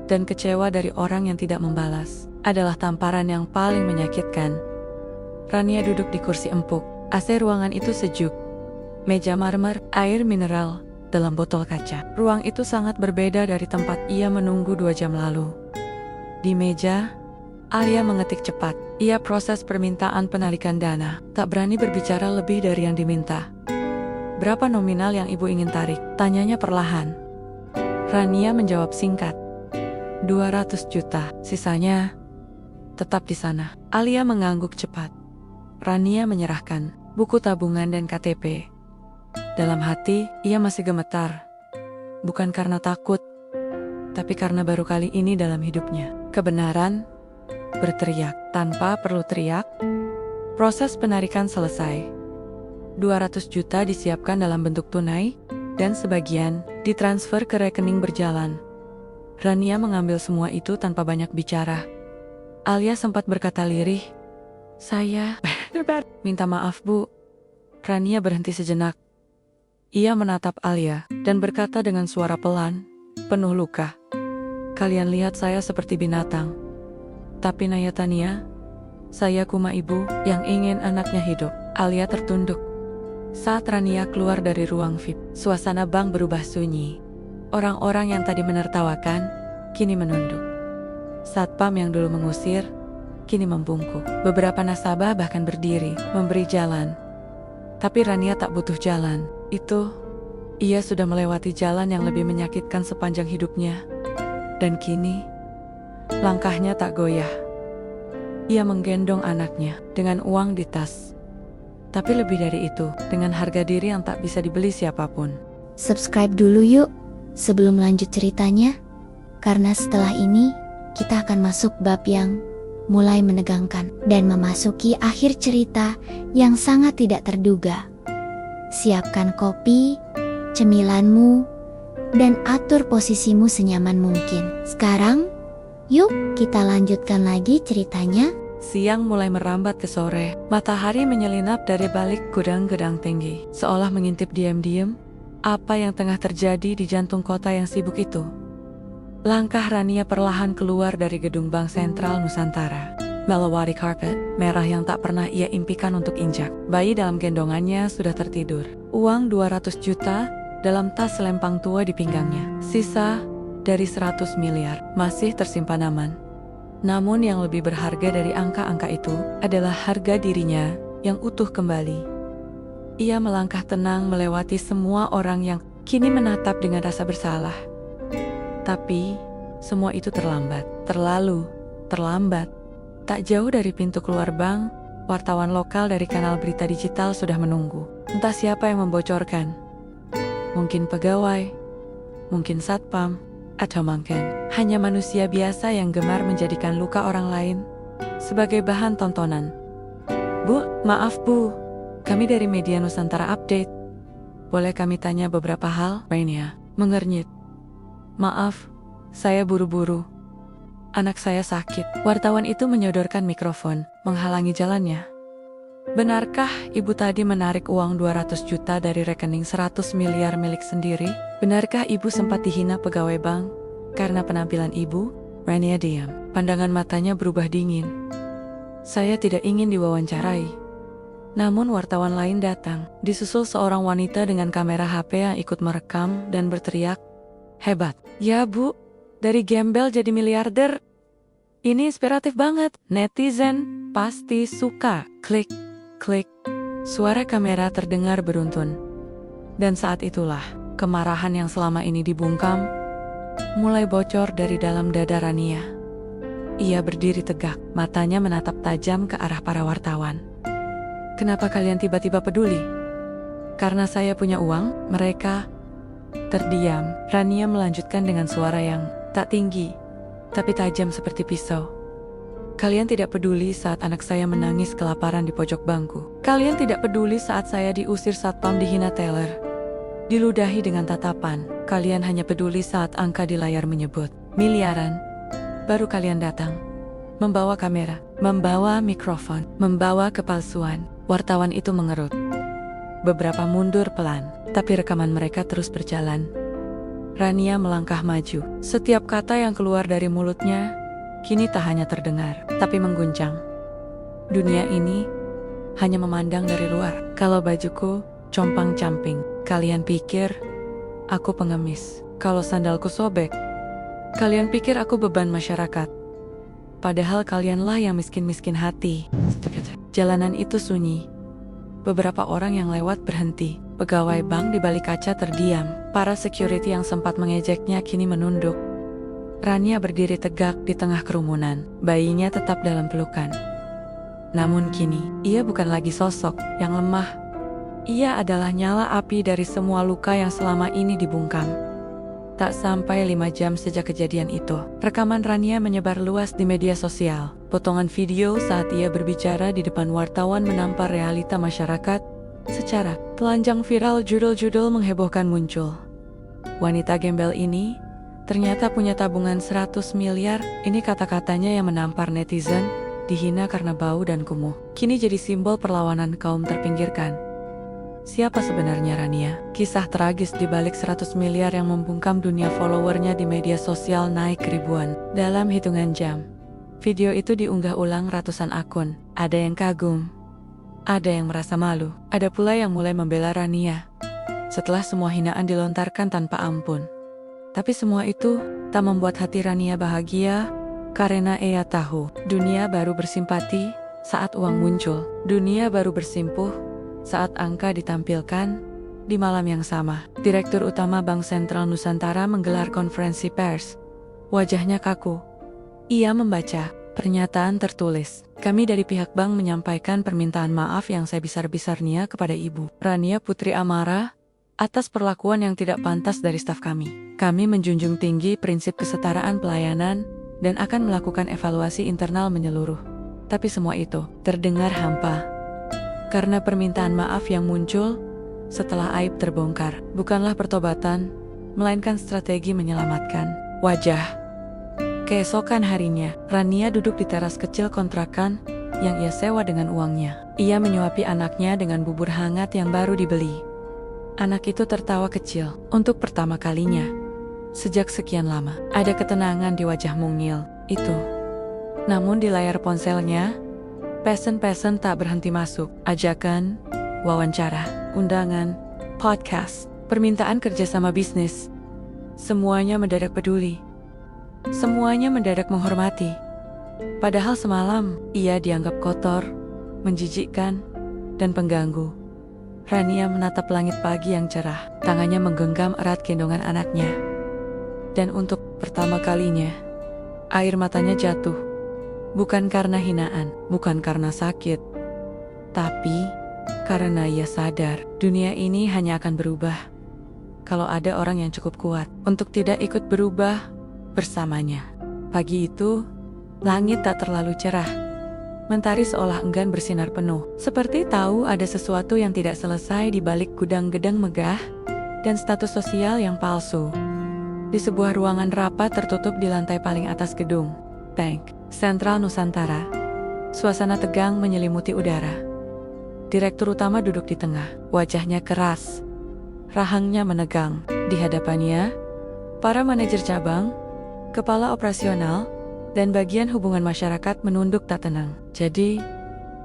Speaker 1: Dan kecewa dari orang yang tidak membalas adalah tamparan yang paling menyakitkan. Rania duduk di kursi empuk. AC ruangan itu sejuk. Meja marmer, air mineral dalam botol kaca. Ruang itu sangat berbeda dari tempat ia menunggu 2 jam lalu. Di meja, Alia mengetik cepat. Ia proses permintaan penarikan dana. Tak berani berbicara lebih dari yang diminta. Berapa nominal yang ibu ingin tarik? Tanyanya perlahan. Rania menjawab singkat. 200 juta. Sisanya tetap di sana. Alia mengangguk cepat. Rania menyerahkan buku tabungan dan KTP. Dalam hati, ia masih gemetar. Bukan karena takut, tapi karena baru kali ini dalam hidupnya. Kebenaran berteriak tanpa perlu teriak. Proses penarikan selesai. 200 juta disiapkan dalam bentuk tunai, dan sebagian ditransfer ke rekening berjalan. Rania mengambil semua itu tanpa banyak bicara. Alia sempat berkata lirih, "Saya minta maaf, Bu." Rania berhenti sejenak. Ia menatap Alia dan berkata dengan suara pelan, penuh luka, "Kalian lihat saya seperti binatang. Tapi Naya Tania, saya kuma ibu yang ingin anaknya hidup." Alia tertunduk. Saat Rania keluar dari ruang VIP, suasana bank berubah sunyi. Orang-orang yang tadi menertawakan, kini menunduk. Satpam yang dulu mengusir, kini membungkuk. Beberapa nasabah bahkan berdiri, memberi jalan. Tapi Rania tak butuh jalan. Ia sudah melewati jalan yang lebih menyakitkan sepanjang hidupnya. Dan kini, langkahnya tak goyah. Ia menggendong anaknya dengan uang di tas. Tapi lebih dari itu, dengan harga diri yang tak bisa dibeli siapapun.
Speaker 2: Subscribe dulu yuk, sebelum lanjut ceritanya. Karena setelah ini, kita akan masuk bab yang mulai menegangkan dan memasuki akhir cerita yang sangat tidak terduga. Siapkan kopi, cemilanmu, dan atur posisimu senyaman mungkin. Sekarang, yuk kita lanjutkan lagi ceritanya.
Speaker 1: Siang mulai merambat ke sore. Matahari menyelinap dari balik gedang-gedang tinggi, seolah mengintip diam-diam apa yang tengah terjadi di jantung kota yang sibuk itu. Langkah Rania perlahan keluar dari gedung Bank Sentral Nusantara. Melewati karpet merah yang tak pernah ia impikan untuk injak. Bayi dalam gendongannya sudah tertidur. Uang 200 juta dalam tas selempang tua di pinggangnya. Sisa dari 100 miliar masih tersimpan aman. Namun yang lebih berharga dari angka-angka itu adalah harga dirinya yang utuh kembali. Ia melangkah tenang melewati semua orang yang kini menatap dengan rasa bersalah. Tapi, semua itu terlambat. Terlalu terlambat. Tak jauh dari pintu keluar bank, wartawan lokal dari kanal berita digital sudah menunggu. Entah siapa yang membocorkan. Mungkin pegawai, mungkin satpam, atau mungkin hanya manusia biasa yang gemar menjadikan luka orang lain sebagai bahan tontonan. Bu, maaf bu, kami dari media Nusantara Update. Boleh kami tanya beberapa hal? Rania mengernyit. Maaf, saya buru-buru. Anak saya sakit. Wartawan itu menyodorkan mikrofon, menghalangi jalannya. Benarkah ibu tadi menarik uang 200 juta dari rekening 100 miliar milik sendiri? Benarkah ibu sempat dihina pegawai bank? Karena penampilan ibu, Rania diam. Pandangan matanya berubah dingin. Saya tidak ingin diwawancarai. Namun wartawan lain datang, disusul seorang wanita dengan kamera HP yang ikut merekam dan berteriak, "Hebat. Ya bu, dari gembel jadi miliarder. Ini inspiratif banget. Netizen pasti suka." Klik, klik. Suara kamera terdengar beruntun. Dan saat itulah, kemarahan yang selama ini dibungkam, mulai bocor dari dalam dada Rania. Ia berdiri tegak, matanya menatap tajam ke arah para wartawan. "Kenapa kalian tiba-tiba peduli? Karena saya punya uang?" Mereka terdiam. Rania melanjutkan dengan suara yang tak tinggi, tapi tajam seperti pisau. "Kalian tidak peduli saat anak saya menangis kelaparan di pojok bangku. Kalian tidak peduli saat saya diusir satpam dihina teller, diludahi dengan tatapan. Kalian hanya peduli saat angka di layar menyebut miliaran. Baru kalian datang, membawa kamera, membawa mikrofon, membawa kepalsuan." Wartawan itu mengerut. Beberapa mundur pelan, tapi rekaman mereka terus berjalan. Rania melangkah maju. Setiap kata yang keluar dari mulutnya kini tak hanya terdengar, tapi mengguncang. Dunia ini hanya memandang dari luar. Kalau bajuku compang-camping, kalian pikir aku pengemis. Kalau sandalku sobek, kalian pikir aku beban masyarakat. Padahal kalianlah yang miskin-miskin hati. Jalanan itu sunyi. Beberapa orang yang lewat berhenti. Pegawai bank di balik kaca terdiam. Para security yang sempat mengejeknya kini menunduk. Rania berdiri tegak di tengah kerumunan. Bayinya tetap dalam pelukan. Namun kini, ia bukan lagi sosok yang lemah. Ia adalah nyala api dari semua luka yang selama ini dibungkam. Tak sampai 5 jam sejak kejadian itu, rekaman Rania menyebar luas di media sosial. Potongan video saat ia berbicara di depan wartawan menampar realita masyarakat secara telanjang viral. Judul-judul menghebohkan muncul. Wanita gembel ini ternyata punya tabungan 100 miliar. Ini kata-katanya yang menampar netizen, dihina karena bau dan kumuh. Kini jadi simbol perlawanan kaum terpinggirkan. Siapa sebenarnya Rania? Kisah tragis di balik 100 miliar yang membungkam dunia. Followernya di media sosial naik ribuan dalam hitungan jam. Video itu diunggah ulang ratusan akun. Ada yang kagum, ada yang merasa malu, ada pula yang mulai membela Rania. Setelah semua hinaan dilontarkan tanpa ampun. Tapi semua itu tak membuat hati Rania bahagia, karena ia tahu dunia baru bersimpati saat uang muncul. Dunia baru bersimpuh Saat angka ditampilkan, di malam yang sama, Direktur Utama Bank Sentral Nusantara menggelar konferensi pers. Wajahnya kaku. Ia membaca pernyataan tertulis. Kami dari pihak bank menyampaikan permintaan maaf yang sebesar-besarnya kepada Ibu Rania Putri Amara atas perlakuan yang tidak pantas dari staf kami. Kami menjunjung tinggi prinsip kesetaraan pelayanan dan akan melakukan evaluasi internal menyeluruh. Tapi semua itu terdengar hampa. Karena permintaan maaf yang muncul setelah aib terbongkar bukanlah pertobatan, melainkan strategi menyelamatkan wajah. Keesokan harinya, Rania duduk di teras kecil kontrakan yang ia sewa dengan uangnya. Ia menyuapi anaknya dengan bubur hangat yang baru dibeli. Anak itu tertawa kecil untuk pertama kalinya. Sejak sekian lama, ada ketenangan di wajah mungil itu. Namun di layar ponselnya, pesen-pesen tak berhenti masuk. Ajakan, wawancara, undangan, podcast, permintaan kerjasama bisnis. Semuanya mendadak peduli. Semuanya mendadak menghormati. Padahal semalam, ia dianggap kotor, menjijikkan, dan pengganggu. Rania menatap langit pagi yang cerah. Tangannya menggenggam erat gendongan anaknya. Dan untuk pertama kalinya, air matanya jatuh. Bukan karena hinaan, bukan karena sakit, tapi karena ia sadar dunia ini hanya akan berubah kalau ada orang yang cukup kuat untuk tidak ikut berubah bersamanya. Pagi itu, langit tak terlalu cerah. Mentari seolah enggan bersinar penuh, seperti tahu ada sesuatu yang tidak selesai di balik gudang-gedang megah dan status sosial yang palsu. Di sebuah ruangan rapat tertutup di lantai paling atas gedung Bank Sentral Nusantara, suasana tegang menyelimuti udara. Direktur Utama duduk di tengah, wajahnya keras, rahangnya menegang. Di hadapannya, para manajer cabang, kepala operasional, dan bagian hubungan masyarakat menunduk tak tenang. Jadi,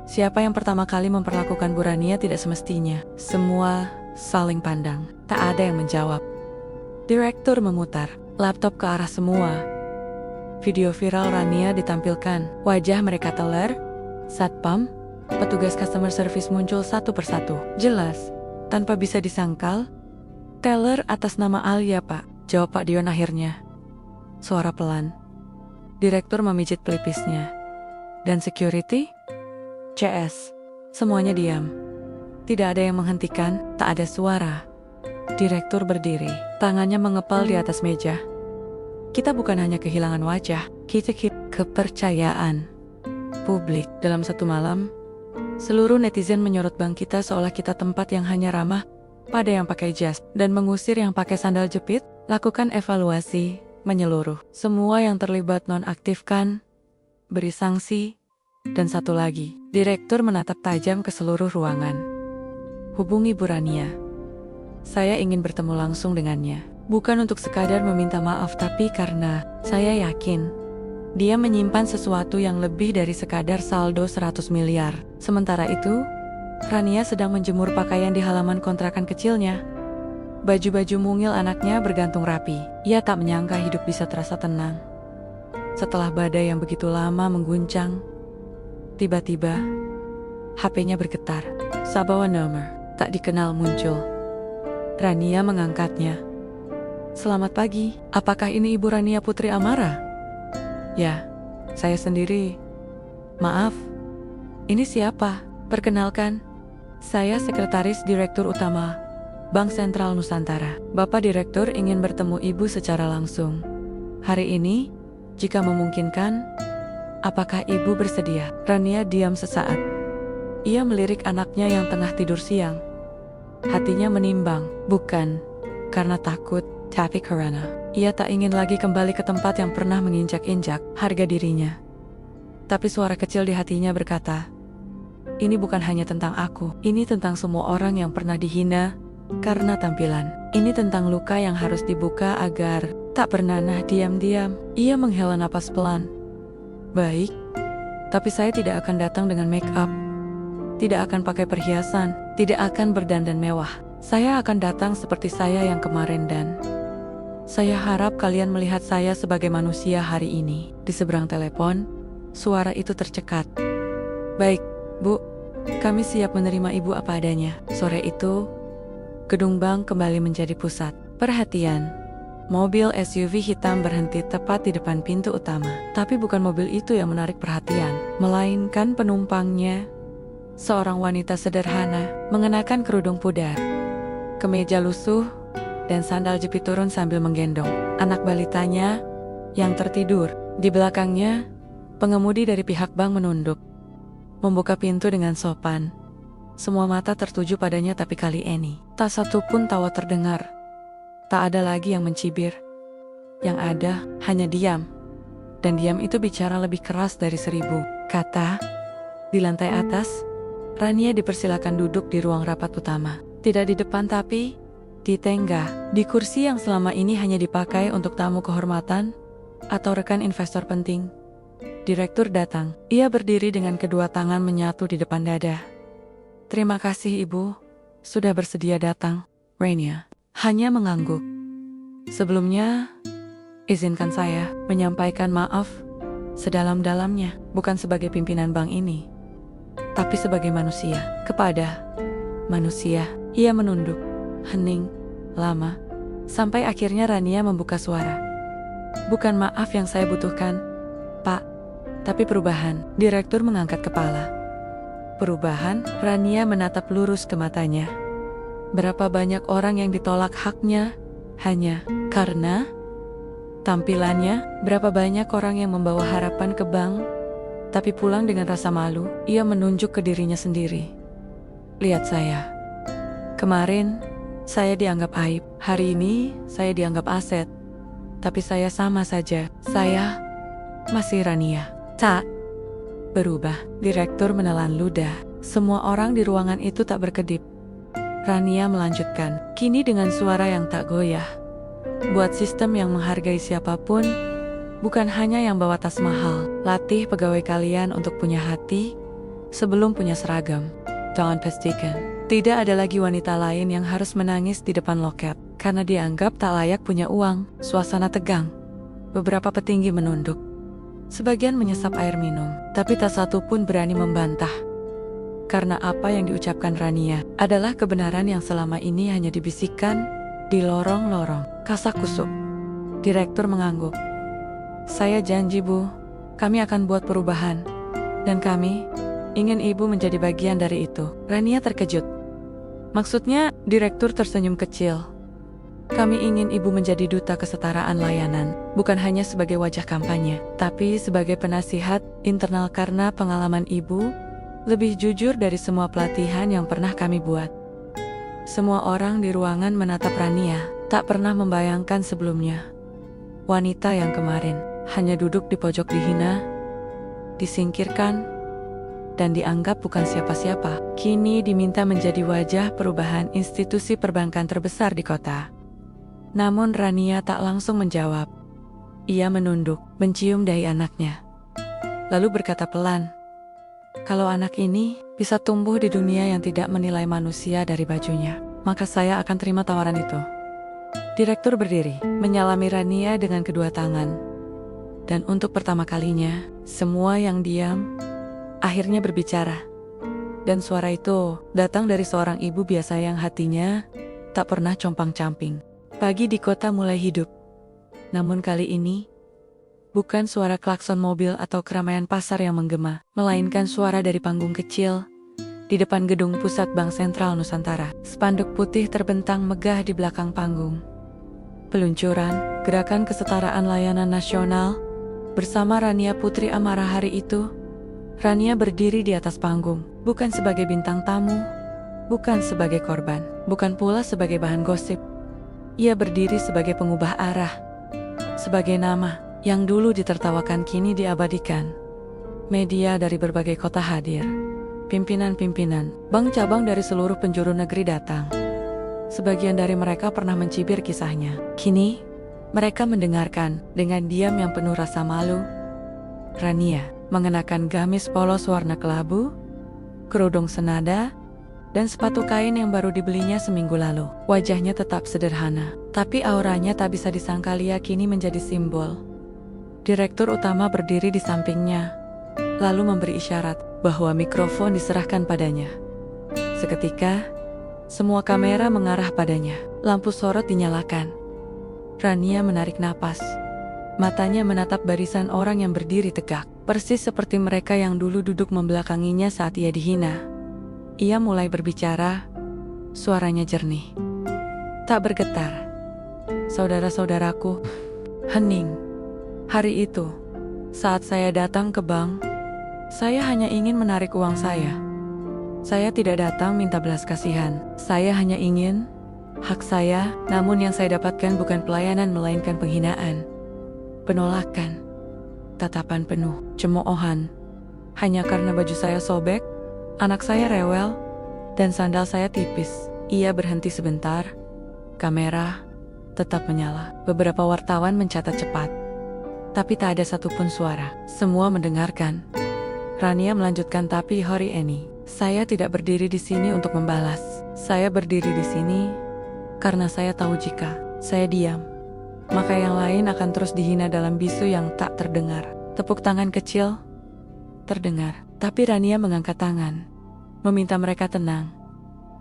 Speaker 1: siapa yang pertama kali memperlakukan Bu Rania tidak semestinya? Semua saling pandang, tak ada yang menjawab. Direktur memutar laptop ke arah semua. Video viral Rania ditampilkan. Wajah mereka teler, satpam, petugas customer service muncul satu persatu. Jelas, tanpa bisa disangkal, teller atas nama Alia Pak, jawab Pak Dion akhirnya. Suara pelan. Direktur memijit pelipisnya. Dan security? CS. Semuanya diam. Tidak ada yang menghentikan, tak ada suara. Direktur berdiri, tangannya mengepal di atas meja. Kita bukan hanya kehilangan wajah, kita kepercayaan publik. Dalam satu malam, seluruh netizen menyorot bank kita seolah kita tempat yang hanya ramah pada yang pakai jas dan mengusir yang pakai sandal jepit. Lakukan evaluasi menyeluruh. Semua yang terlibat nonaktifkan, beri sanksi, dan satu lagi. Direktur menatap tajam ke seluruh ruangan. Hubungi Bu Rania. Saya ingin bertemu langsung dengannya. Bukan untuk sekadar meminta maaf, tapi karena saya yakin dia menyimpan sesuatu yang lebih dari sekadar saldo 100 miliar. Sementara itu, Rania sedang menjemur pakaian di halaman kontrakan kecilnya. Baju-baju mungil anaknya bergantung rapi. Ia tak menyangka hidup bisa terasa tenang. Setelah badai yang begitu lama mengguncang, tiba-tiba HP-nya bergetar. Sebuah nomor tak dikenal muncul. Rania mengangkatnya. Selamat pagi, apakah ini Ibu Rania Putri Amara? Ya, saya sendiri. Maaf, ini siapa? Perkenalkan, saya Sekretaris Direktur Utama Bank Sentral Nusantara. Bapak Direktur ingin bertemu Ibu secara langsung. Hari ini, jika memungkinkan, apakah Ibu bersedia? Rania diam sesaat. Ia melirik anaknya yang tengah tidur siang. Hatinya menimbang, bukan karena takut, tapi karena ia tak ingin lagi kembali ke tempat yang pernah menginjak-injak harga dirinya. Tapi suara kecil di hatinya berkata, ini bukan hanya tentang aku, ini tentang semua orang yang pernah dihina karena tampilan. Ini tentang luka yang harus dibuka agar tak bernanah diam-diam. Ia menghela napas pelan. Baik, tapi saya tidak akan datang dengan make up. Tidak akan pakai perhiasan, tidak akan berdandan mewah. Saya akan datang seperti saya yang kemarin dan saya harap kalian melihat saya sebagai manusia hari ini. Di seberang telepon, suara itu tercekat. Baik, Bu, Kami siap menerima ibu apa adanya. Sore itu, gedung bank kembali menjadi pusat perhatian. Mobil SUV hitam berhenti tepat di depan pintu utama. Tapi bukan mobil itu yang menarik perhatian, melainkan penumpangnya. Seorang wanita sederhana, mengenakan kerudung pudar, kemeja lusuh, dan sandal jepit turun sambil menggendong anak balitanya yang tertidur. Di belakangnya, pengemudi dari pihak bank menunduk, membuka pintu dengan sopan. Semua mata tertuju padanya, tapi kali ini, tak satu pun tawa terdengar. Tak ada lagi yang mencibir. Yang ada, hanya diam. Dan diam itu bicara lebih keras dari 1000 kata. Di lantai atas, Rania dipersilakan duduk di ruang rapat utama. Tidak di depan tapi di tengah. Di kursi yang selama ini hanya dipakai untuk tamu kehormatan atau rekan investor penting. Direktur datang. Ia berdiri dengan kedua tangan menyatu di depan dada. Terima kasih ibu, sudah bersedia datang. Rania hanya mengangguk. Sebelumnya, izinkan saya menyampaikan maaf sedalam-dalamnya, bukan sebagai pimpinan bank ini, tapi sebagai manusia. Kepada manusia, ia menunduk, hening, lama, sampai akhirnya Rania membuka suara. Bukan maaf yang saya butuhkan, Pak, tapi perubahan. Direktur mengangkat kepala. Perubahan? Rania menatap lurus ke matanya. Berapa banyak orang yang ditolak haknya hanya karena tampilannya? Berapa banyak orang yang membawa harapan ke bank, tapi pulang dengan rasa malu? Ia menunjuk ke dirinya sendiri. Lihat saya. Kemarin, saya dianggap aib. Hari ini, saya dianggap aset. Tapi saya sama saja. Saya masih Rania. Tak berubah. Direktur menelan ludah. Semua orang di ruangan itu tak berkedip. Rania melanjutkan, kini dengan suara yang tak goyah. Buat sistem yang menghargai siapapun, bukan hanya yang bawa tas mahal. Latih pegawai kalian untuk punya hati sebelum punya seragam. Jangan pastikan tidak ada lagi wanita lain yang harus menangis di depan loket karena dianggap tak layak punya uang. Suasana tegang. Beberapa petinggi menunduk. Sebagian menyesap air minum, tapi tak satu pun berani membantah. Karena apa yang diucapkan Rania adalah kebenaran yang selama ini hanya dibisikkan di lorong-lorong kasakusuk. Direktur mengangguk. Saya janji Bu, kami akan buat perubahan. Dan kami ingin Ibu menjadi bagian dari itu. Rania terkejut. Maksudnya? Direktur tersenyum kecil. Kami ingin Ibu menjadi duta kesetaraan layanan, bukan hanya sebagai wajah kampanye, tapi sebagai penasihat internal karena pengalaman Ibu lebih jujur dari semua pelatihan yang pernah kami buat. Semua orang di ruangan menatap Rania, tak pernah membayangkan sebelumnya. Wanita yang kemarin hanya duduk di pojok dihina, disingkirkan, dan dianggap bukan siapa-siapa, kini diminta menjadi wajah perubahan institusi perbankan terbesar di kota. Namun Rania tak langsung menjawab. Ia menunduk, mencium dahi anaknya. Lalu berkata pelan, kalau anak ini bisa tumbuh di dunia yang tidak menilai manusia dari bajunya, maka saya akan terima tawaran itu. Direktur berdiri, menyalami Rania dengan kedua tangan. Dan untuk pertama kalinya, semua yang diam akhirnya berbicara. Dan suara itu datang dari seorang ibu biasa yang hatinya tak pernah compang-camping. Pagi di kota mulai hidup. Namun kali ini, bukan suara klakson mobil atau keramaian pasar yang menggema, melainkan suara dari panggung kecil di depan gedung pusat Bank Sentral Nusantara. Spanduk putih terbentang megah di belakang panggung. Peluncuran Gerakan Kesetaraan Layanan Nasional bersama Rania Putri Amara hari itu. Rania berdiri di atas panggung, bukan sebagai bintang tamu, bukan sebagai korban, bukan pula sebagai bahan gosip. Ia berdiri sebagai pengubah arah, sebagai nama yang dulu ditertawakan kini diabadikan. Media dari berbagai kota hadir. Pimpinan-pimpinan bank cabang dari seluruh penjuru negeri datang. Sebagian dari mereka pernah mencibir kisahnya. Kini, mereka mendengarkan dengan diam yang penuh rasa malu. Rania mengenakan gamis polos warna kelabu, kerudung senada, dan sepatu kain yang baru dibelinya seminggu lalu. Wajahnya tetap sederhana, tapi auranya tak bisa disangka Lia kini menjadi simbol. Direktur utama berdiri di sampingnya, lalu memberi isyarat. bahwa mikrofon diserahkan padanya. Seketika, semua kamera mengarah padanya. Lampu sorot dinyalakan. Rania menarik napas. Matanya menatap barisan orang yang berdiri tegak, persis seperti mereka yang dulu duduk membelakanginya saat ia dihina. Ia mulai berbicara, suaranya jernih, tak bergetar. Saudara-saudaraku, hening. Hari itu, saat saya datang ke bank, saya hanya ingin menarik uang saya. Saya tidak datang minta belas kasihan. Saya hanya ingin hak saya, namun yang saya dapatkan bukan pelayanan melainkan penghinaan, penolakan, tatapan penuh, cemoohan. Hanya karena baju saya sobek, anak saya rewel, dan sandal saya tipis. Ia berhenti sebentar. Kamera tetap menyala. Beberapa wartawan mencatat cepat, tapi tak ada satupun suara. Semua mendengarkan. Rania melanjutkan, tapi hari ini, saya tidak berdiri di sini untuk membalas. Saya berdiri di sini karena saya tahu jika saya diam, maka yang lain akan terus dihina dalam bisu yang tak terdengar. Tepuk tangan kecil terdengar, tapi Rania mengangkat tangan, meminta mereka tenang.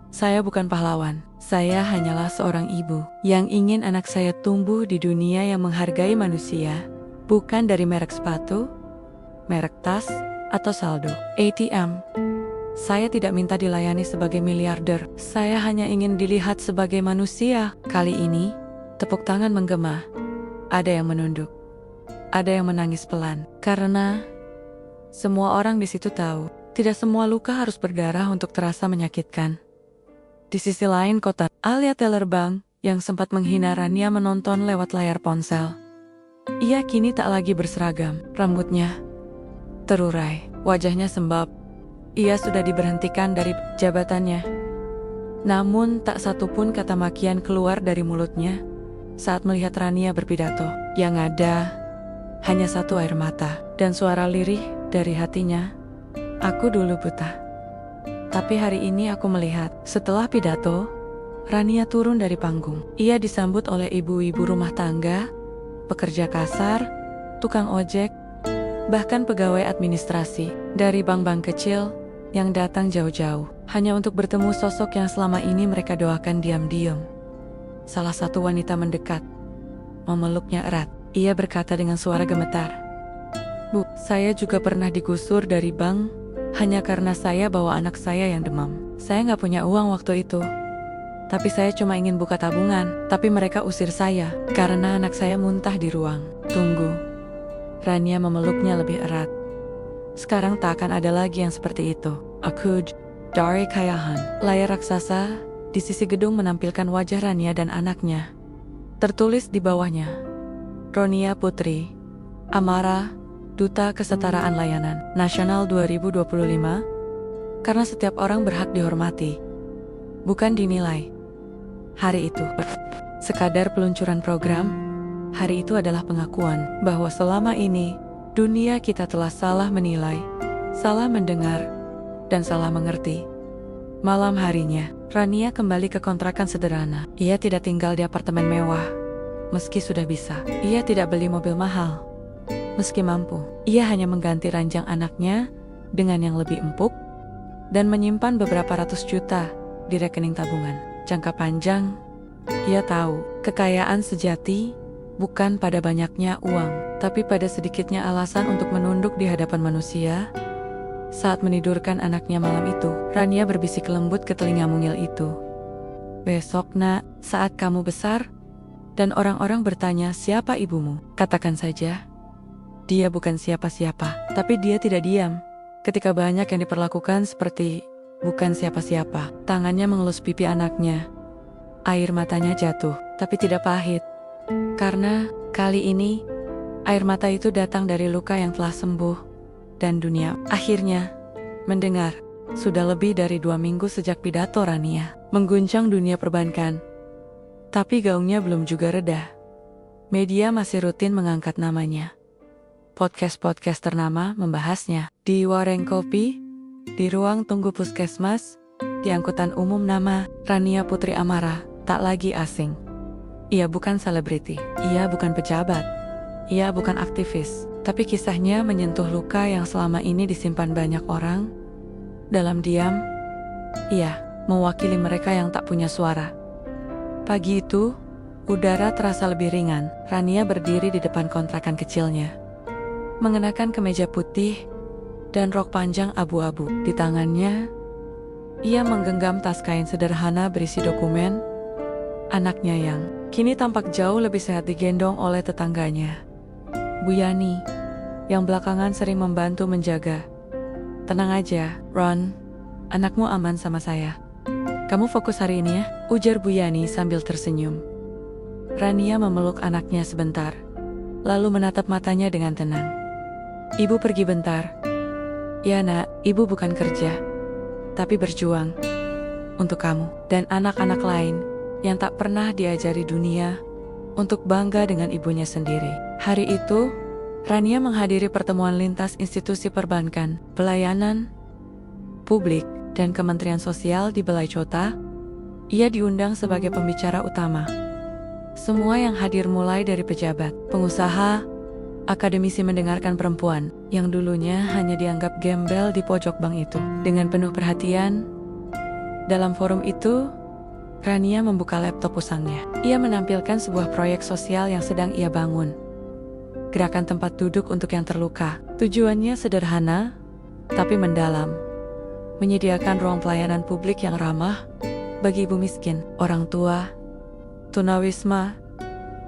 Speaker 1: Saya bukan pahlawan. Saya hanyalah seorang ibu yang ingin anak saya tumbuh di dunia yang menghargai manusia, bukan dari merek sepatu, merek tas, atau saldo ATM. Saya tidak minta dilayani sebagai miliarder. Saya hanya ingin dilihat sebagai manusia. Kali ini, tepuk tangan menggema. Ada yang menunduk. Ada yang menangis pelan. Karena semua orang di situ tahu, tidak semua luka harus berdarah untuk terasa menyakitkan. Di sisi lain kota, Alia teller bank yang sempat menghina Rania menonton lewat layar ponsel. Ia kini tak lagi berseragam. Rambutnya terurai, wajahnya sembab. Ia sudah diberhentikan dari jabatannya. Namun tak satupun kata makian keluar dari mulutnya saat melihat Rania berpidato. Yang ada hanya satu air mata dan suara lirih dari hatinya. Aku dulu buta, tapi hari ini aku melihat. Setelah pidato, Rania turun dari panggung. Ia disambut oleh ibu-ibu rumah tangga, pekerja kasar, tukang ojek, bahkan pegawai administrasi dari bank-bank kecil yang datang jauh-jauh hanya untuk bertemu sosok yang selama ini mereka doakan diam-diam. Salah satu wanita mendekat, memeluknya erat. Ia berkata dengan suara gemetar, "Bu, saya juga pernah digusur dari bank hanya karena saya bawa anak saya yang demam. Saya nggak punya uang waktu itu. Tapi saya cuma ingin buka tabungan, tapi mereka usir saya karena anak saya muntah di ruang tunggu." Rania memeluknya lebih erat. Sekarang tak akan ada lagi yang seperti itu. Aku dari Kayahan. Layar raksasa di sisi gedung menampilkan wajah Rania dan anaknya. Tertulis di bawahnya, Ronia Putri Amara, Duta Kesetaraan Layanan Nasional 2025. Karena setiap orang berhak dihormati, bukan dinilai. Hari itu sekadar peluncuran program. Hari itu adalah pengakuan bahwa selama ini dunia kita telah salah menilai, salah mendengar, dan salah mengerti. Malam harinya, Rania kembali ke kontrakan sederhana. Ia tidak tinggal di apartemen mewah, meski sudah bisa. Ia tidak beli mobil mahal, meski mampu. Ia hanya mengganti ranjang anaknya dengan yang lebih empuk dan menyimpan beberapa ratus juta di rekening tabungan. Jangka panjang, ia tahu kekayaan sejati bukan pada banyaknya uang, tapi pada sedikitnya alasan untuk menunduk di hadapan manusia. Saat menidurkan anaknya malam itu, Rania berbisik lembut ke telinga mungil itu. "Besok nak, saat kamu besar, dan orang-orang bertanya siapa ibumu, katakan saja, dia bukan siapa-siapa." Tapi dia tidak diam. Ketika banyak yang diperlakukan seperti bukan siapa-siapa, tangannya mengelus pipi anaknya. Air matanya jatuh, tapi tidak pahit. Karena kali ini, air mata itu datang dari luka yang telah sembuh. Dan dunia akhirnya mendengar. Sudah lebih dari 2 minggu sejak pidato Rania mengguncang dunia perbankan. Tapi gaungnya belum juga reda. Media masih rutin mengangkat namanya. Podcast-podcast ternama membahasnya. Di warung kopi, di ruang tunggu puskesmas, di angkutan umum. Nama Rania Putri Amara tak lagi asing. Ia bukan selebriti, ia bukan pejabat, ia bukan aktivis. Tapi kisahnya menyentuh luka yang selama ini disimpan banyak orang. Dalam diam, ia mewakili mereka yang tak punya suara. Pagi itu, udara terasa lebih ringan. Rania berdiri di depan kontrakan kecilnya, mengenakan kemeja putih dan rok panjang abu-abu. Di tangannya, ia menggenggam tas kain sederhana berisi dokumen. Anaknya yang kini tampak jauh lebih sehat digendong oleh tetangganya, Bu Yani, yang belakangan sering membantu menjaga. "Tenang aja, Ron. Anakmu aman sama saya. Kamu fokus hari ini ya," ujar Bu Yani sambil tersenyum. Rania memeluk anaknya sebentar, lalu menatap matanya dengan tenang. "Ibu pergi bentar." "Ya nak, ibu bukan kerja, tapi berjuang untuk kamu dan anak-anak lain yang tak pernah diajari dunia untuk bangga dengan ibunya sendiri." Hari itu, Rania menghadiri pertemuan lintas institusi perbankan, pelayanan publik, dan Kementerian Sosial di Balai Chota. Ia diundang sebagai pembicara utama. Semua yang hadir mulai dari pejabat, pengusaha, akademisi mendengarkan perempuan yang dulunya hanya dianggap gembel di pojok bank itu dengan penuh perhatian. Dalam forum itu, Rania membuka laptop usangnya. Ia menampilkan sebuah proyek sosial yang sedang ia bangun. Gerakan tempat duduk untuk yang terluka. Tujuannya sederhana, tapi mendalam. Menyediakan ruang pelayanan publik yang ramah bagi ibu miskin, orang tua, tunawisma,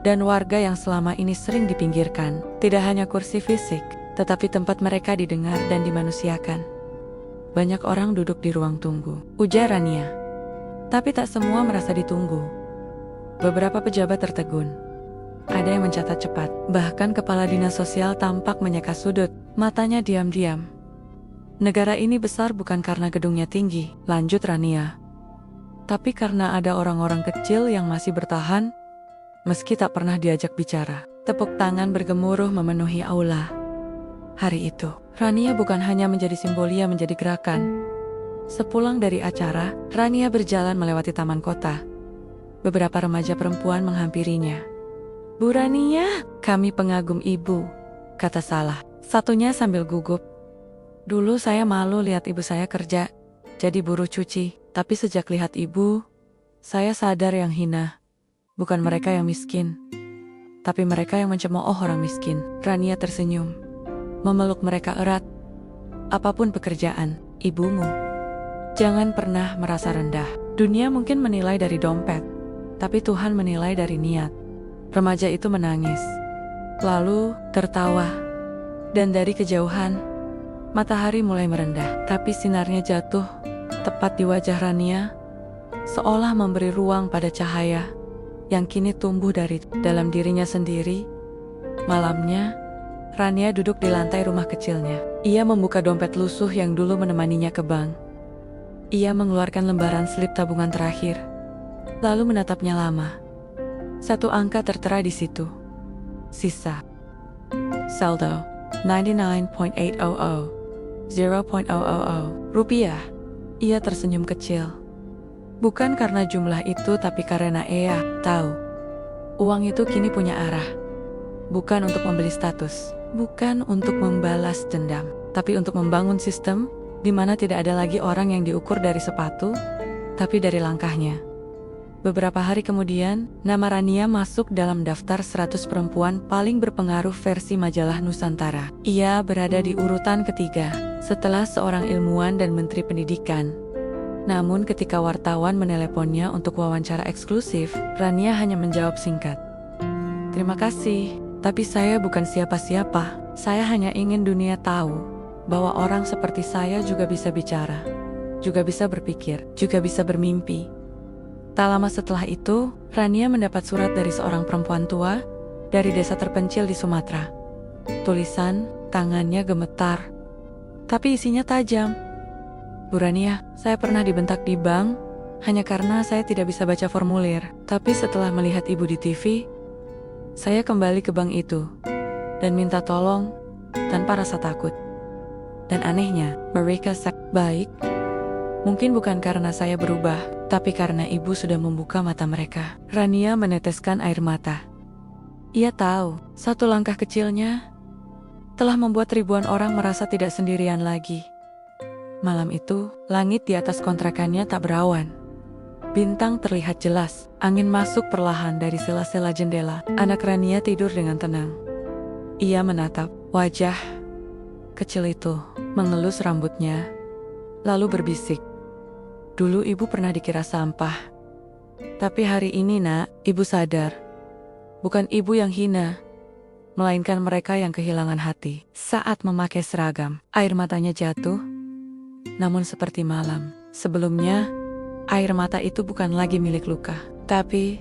Speaker 1: dan warga yang selama ini sering dipinggirkan. Tidak hanya kursi fisik, tetapi tempat mereka didengar dan dimanusiakan. Banyak orang duduk di ruang tunggu, ujar Rania. Tapi tak semua merasa ditunggu. Beberapa pejabat tertegun. Ada yang mencatat cepat. Bahkan kepala dinas sosial tampak menyeka sudut, matanya diam-diam. "Negara ini besar bukan karena gedungnya tinggi," lanjut Rania, "tapi karena ada orang-orang kecil yang masih bertahan, meski tak pernah diajak bicara." Tepuk tangan bergemuruh memenuhi aula. Hari itu, Rania bukan hanya menjadi simbol, ia menjadi gerakan. Sepulang dari acara, Rania berjalan melewati taman kota. Beberapa remaja perempuan menghampirinya. "Bu Rania, kami pengagum ibu," kata salah satunya sambil gugup. "Dulu saya malu lihat ibu saya kerja, jadi buruh cuci. Tapi sejak lihat ibu, saya sadar yang hina bukan mereka yang miskin, tapi mereka yang mencemooh orang miskin." Rania tersenyum, memeluk mereka erat. "Apapun pekerjaan ibumu, jangan pernah merasa rendah. Dunia mungkin menilai dari dompet, tapi Tuhan menilai dari niat." Remaja itu menangis, lalu tertawa. Dan dari kejauhan, matahari mulai merendah, tapi sinarnya jatuh tepat di wajah Rania, seolah memberi ruang pada cahaya yang kini tumbuh dari dalam dirinya sendiri. Malamnya, Rania duduk di lantai rumah kecilnya. Ia membuka dompet lusuh yang dulu menemaninya ke bank. Ia mengeluarkan lembaran slip tabungan terakhir, lalu menatapnya lama. Satu angka tertera di situ. Sisa. Saldo 99.800 0.000 rupiah. Ia tersenyum kecil. Bukan karena jumlah itu, tapi karena ia tahu uang itu kini punya arah. Bukan untuk membeli status, bukan untuk membalas dendam, tapi untuk membangun sistem di mana tidak ada lagi orang yang diukur dari sepatu, tapi dari langkahnya. Beberapa hari kemudian, nama Rania masuk dalam daftar 100 perempuan paling berpengaruh versi majalah Nusantara. Ia berada di urutan ketiga, setelah seorang ilmuwan dan menteri pendidikan. Namun ketika wartawan meneleponnya untuk wawancara eksklusif, Rania hanya menjawab singkat, "Terima kasih, tapi saya bukan siapa-siapa. Saya hanya ingin dunia tahu bahwa orang seperti saya juga bisa bicara, juga bisa berpikir, juga bisa bermimpi." Tak lama setelah itu, Rania mendapat surat dari seorang perempuan tua dari desa terpencil di Sumatera. Tulisan tangannya gemetar, tapi isinya tajam. "Bu Rania, saya pernah dibentak di bank hanya karena saya tidak bisa baca formulir. Tapi setelah melihat ibu di TV, saya kembali ke bank itu dan minta tolong tanpa rasa takut. Dan anehnya, mereka baik. Mungkin bukan karena saya berubah, tapi karena ibu sudah membuka mata mereka." Rania meneteskan air mata. Ia tahu, satu langkah kecilnya telah membuat ribuan orang merasa tidak sendirian lagi. Malam itu, langit di atas kontrakannya tak berawan. Bintang terlihat jelas, angin masuk perlahan dari sela-sela jendela. Anak Rania tidur dengan tenang. Ia menatap wajah kecil itu, mengelus rambutnya, lalu berbisik. Dulu ibu pernah dikira sampah. Tapi hari ini, Nak, ibu sadar. Bukan ibu yang hina, melainkan mereka yang kehilangan hati. Saat memakai seragam, air matanya jatuh. Namun seperti malam sebelumnya, air mata itu bukan lagi milik luka, tapi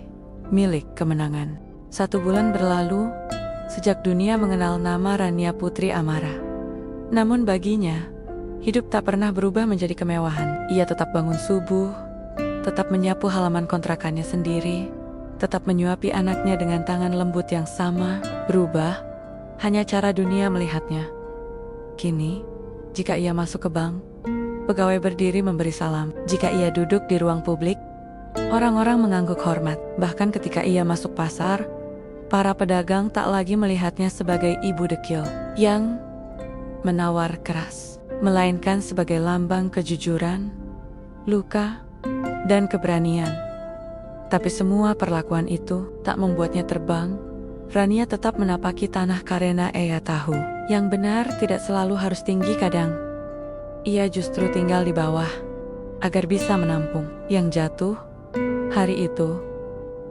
Speaker 1: milik kemenangan. 1 bulan berlalu, sejak dunia mengenal nama Rania Putri Amara. Namun baginya, hidup tak pernah berubah menjadi kemewahan. Ia tetap bangun subuh, tetap menyapu halaman kontrakannya sendiri, tetap menyuapi anaknya dengan tangan lembut yang sama. Berubah, hanya cara dunia melihatnya. Kini, jika ia masuk ke bank, pegawai berdiri memberi salam. Jika ia duduk di ruang publik, orang-orang mengangguk hormat. Bahkan ketika ia masuk pasar, para pedagang tak lagi melihatnya sebagai ibu dekil yang menawar keras, melainkan sebagai lambang kejujuran, luka, dan keberanian. Tapi semua perlakuan itu tak membuatnya terbang. Rania tetap menapaki tanah karena ia tahu, yang benar tidak selalu harus tinggi kadang. Ia justru tinggal di bawah, agar bisa menampung yang jatuh. Hari itu,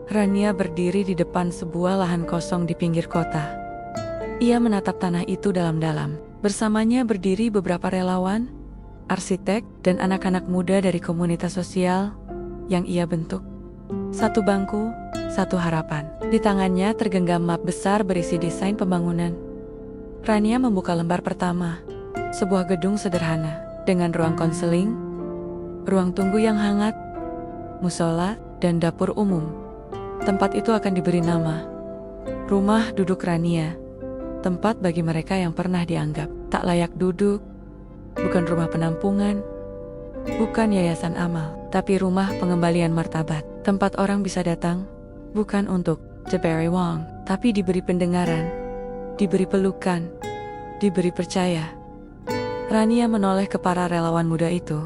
Speaker 1: Rania berdiri di depan sebuah lahan kosong di pinggir kota. Ia menatap tanah itu dalam-dalam. Bersamanya berdiri beberapa relawan, arsitek, dan anak-anak muda dari komunitas sosial yang ia bentuk. 1 bangku, 1 harapan. Di tangannya tergenggam map besar berisi desain pembangunan. Rania membuka lembar pertama, sebuah gedung sederhana dengan ruang konseling, ruang tunggu yang hangat, musola, dan dapur umum. Tempat itu akan diberi nama Rumah Duduk Rania. Tempat bagi mereka yang pernah dianggap tak layak duduk. Bukan rumah penampungan, bukan yayasan amal, tapi rumah pengembalian martabat. Tempat orang bisa datang, bukan untuk diberi wang, tapi diberi pendengaran, diberi pelukan, diberi percaya. Rania menoleh ke para relawan muda itu.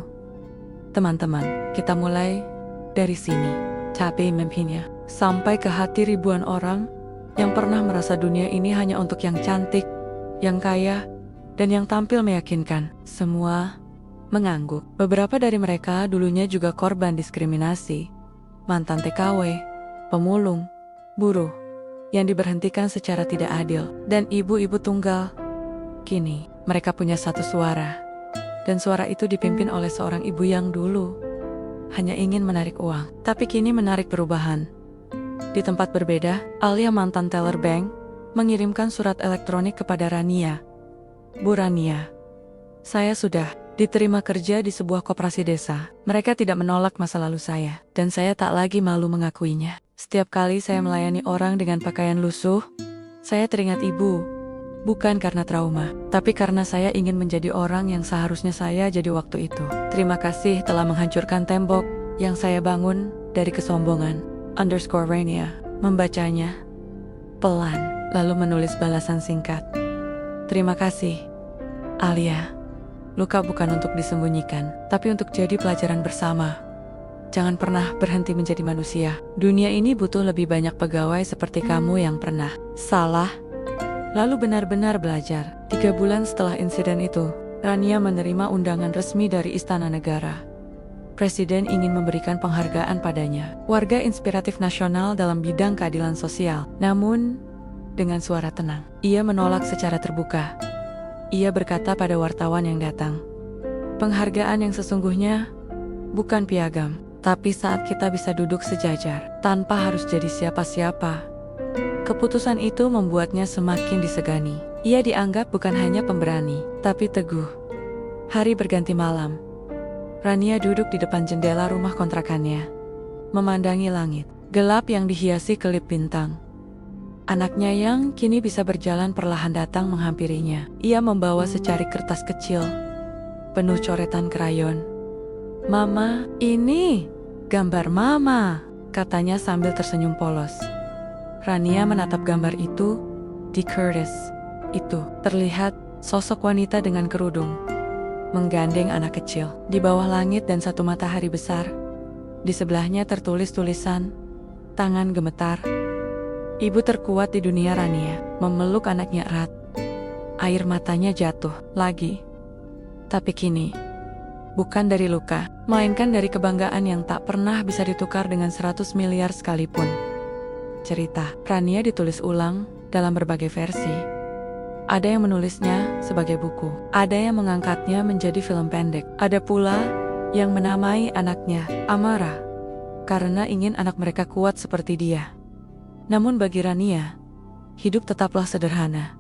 Speaker 1: Teman-teman, kita mulai dari sini. Tapi mimpinya sampai ke hati ribuan orang yang pernah merasa dunia ini hanya untuk yang cantik, yang kaya, dan yang tampil meyakinkan. Semua mengangguk. Beberapa dari mereka dulunya juga korban diskriminasi, mantan TKW, pemulung, buruh, yang diberhentikan secara tidak adil, dan ibu-ibu tunggal. Kini, mereka punya satu suara, dan suara itu dipimpin oleh seorang ibu yang dulu hanya ingin menarik uang, tapi kini menarik perubahan. Di tempat berbeda, Alia, mantan teller bank, mengirimkan surat elektronik kepada Rania. Bu Rania, saya sudah diterima kerja di sebuah koperasi desa. Mereka tidak menolak masa lalu saya, dan saya tak lagi malu mengakuinya. Setiap kali saya melayani orang dengan pakaian lusuh, saya teringat ibu. Bukan karena trauma, tapi karena saya ingin menjadi orang yang seharusnya saya jadi waktu itu. Terima kasih telah menghancurkan tembok yang saya bangun dari kesombongan. _Rania membacanya pelan, lalu menulis balasan singkat. Terima kasih, Alia. Luka bukan untuk disembunyikan, tapi untuk jadi pelajaran bersama. Jangan pernah berhenti menjadi manusia. Dunia ini butuh lebih banyak pegawai seperti kamu yang pernah salah, lalu benar-benar belajar. 3 bulan setelah insiden itu, Rania menerima undangan resmi dari Istana Negara. Presiden ingin memberikan penghargaan padanya, warga inspiratif nasional dalam bidang keadilan sosial. Namun, dengan suara tenang, ia menolak secara terbuka. Ia berkata pada wartawan yang datang, penghargaan yang sesungguhnya bukan piagam, tapi saat kita bisa duduk sejajar, tanpa harus jadi siapa-siapa. Keputusan itu membuatnya semakin disegani. Ia dianggap bukan hanya pemberani, tapi teguh. Hari berganti malam. Rania duduk di depan jendela rumah kontrakannya, memandangi langit gelap yang dihiasi kelip bintang. Anaknya yang kini bisa berjalan perlahan datang menghampirinya. Ia membawa secari kertas kecil, penuh coretan krayon. Mama, ini gambar Mama, katanya sambil tersenyum polos. Rania menatap gambar itu di Curtis. itu terlihat sosok wanita dengan kerudung, menggandeng anak kecil di bawah langit dan satu matahari besar. Di sebelahnya tertulis tulisan, tangan gemetar. Ibu terkuat di dunia Rania memeluk anaknya erat. Air matanya jatuh lagi. Tapi kini, bukan dari luka, melainkan dari kebanggaan yang tak pernah bisa ditukar dengan 100 miliar sekalipun. Cerita Rania ditulis ulang dalam berbagai versi. Ada yang menulisnya sebagai buku, ada yang mengangkatnya menjadi film pendek, ada pula yang menamai anaknya Amara, karena ingin anak mereka kuat seperti dia. Namun bagi Rania, hidup tetaplah sederhana.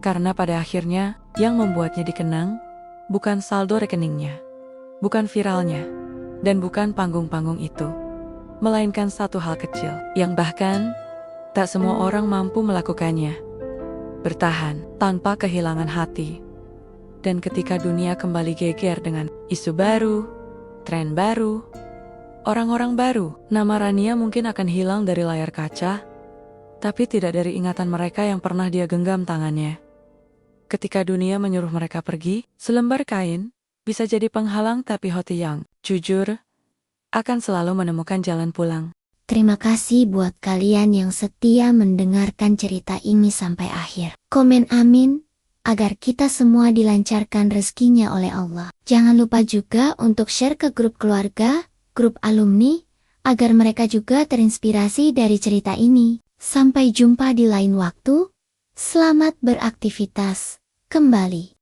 Speaker 1: Karena pada akhirnya, yang membuatnya dikenang, bukan saldo rekeningnya, bukan viralnya, dan bukan panggung-panggung itu, melainkan satu hal kecil, yang bahkan tak semua orang mampu melakukannya. Bertahan tanpa kehilangan hati. Dan ketika dunia kembali geger dengan isu baru, tren baru, orang-orang baru, nama Rania mungkin akan hilang dari layar kaca, tapi tidak dari ingatan mereka yang pernah dia genggam tangannya. Ketika dunia menyuruh mereka pergi, selembar kain bisa jadi penghalang, tapi hati yang jujur akan selalu menemukan jalan pulang.
Speaker 2: Terima kasih buat kalian yang setia mendengarkan cerita ini sampai akhir. Komen amin, agar kita semua dilancarkan rezekinya oleh Allah. Jangan lupa juga untuk share ke grup keluarga, grup alumni, agar mereka juga terinspirasi dari cerita ini. Sampai jumpa di lain waktu. Selamat beraktivitas kembali.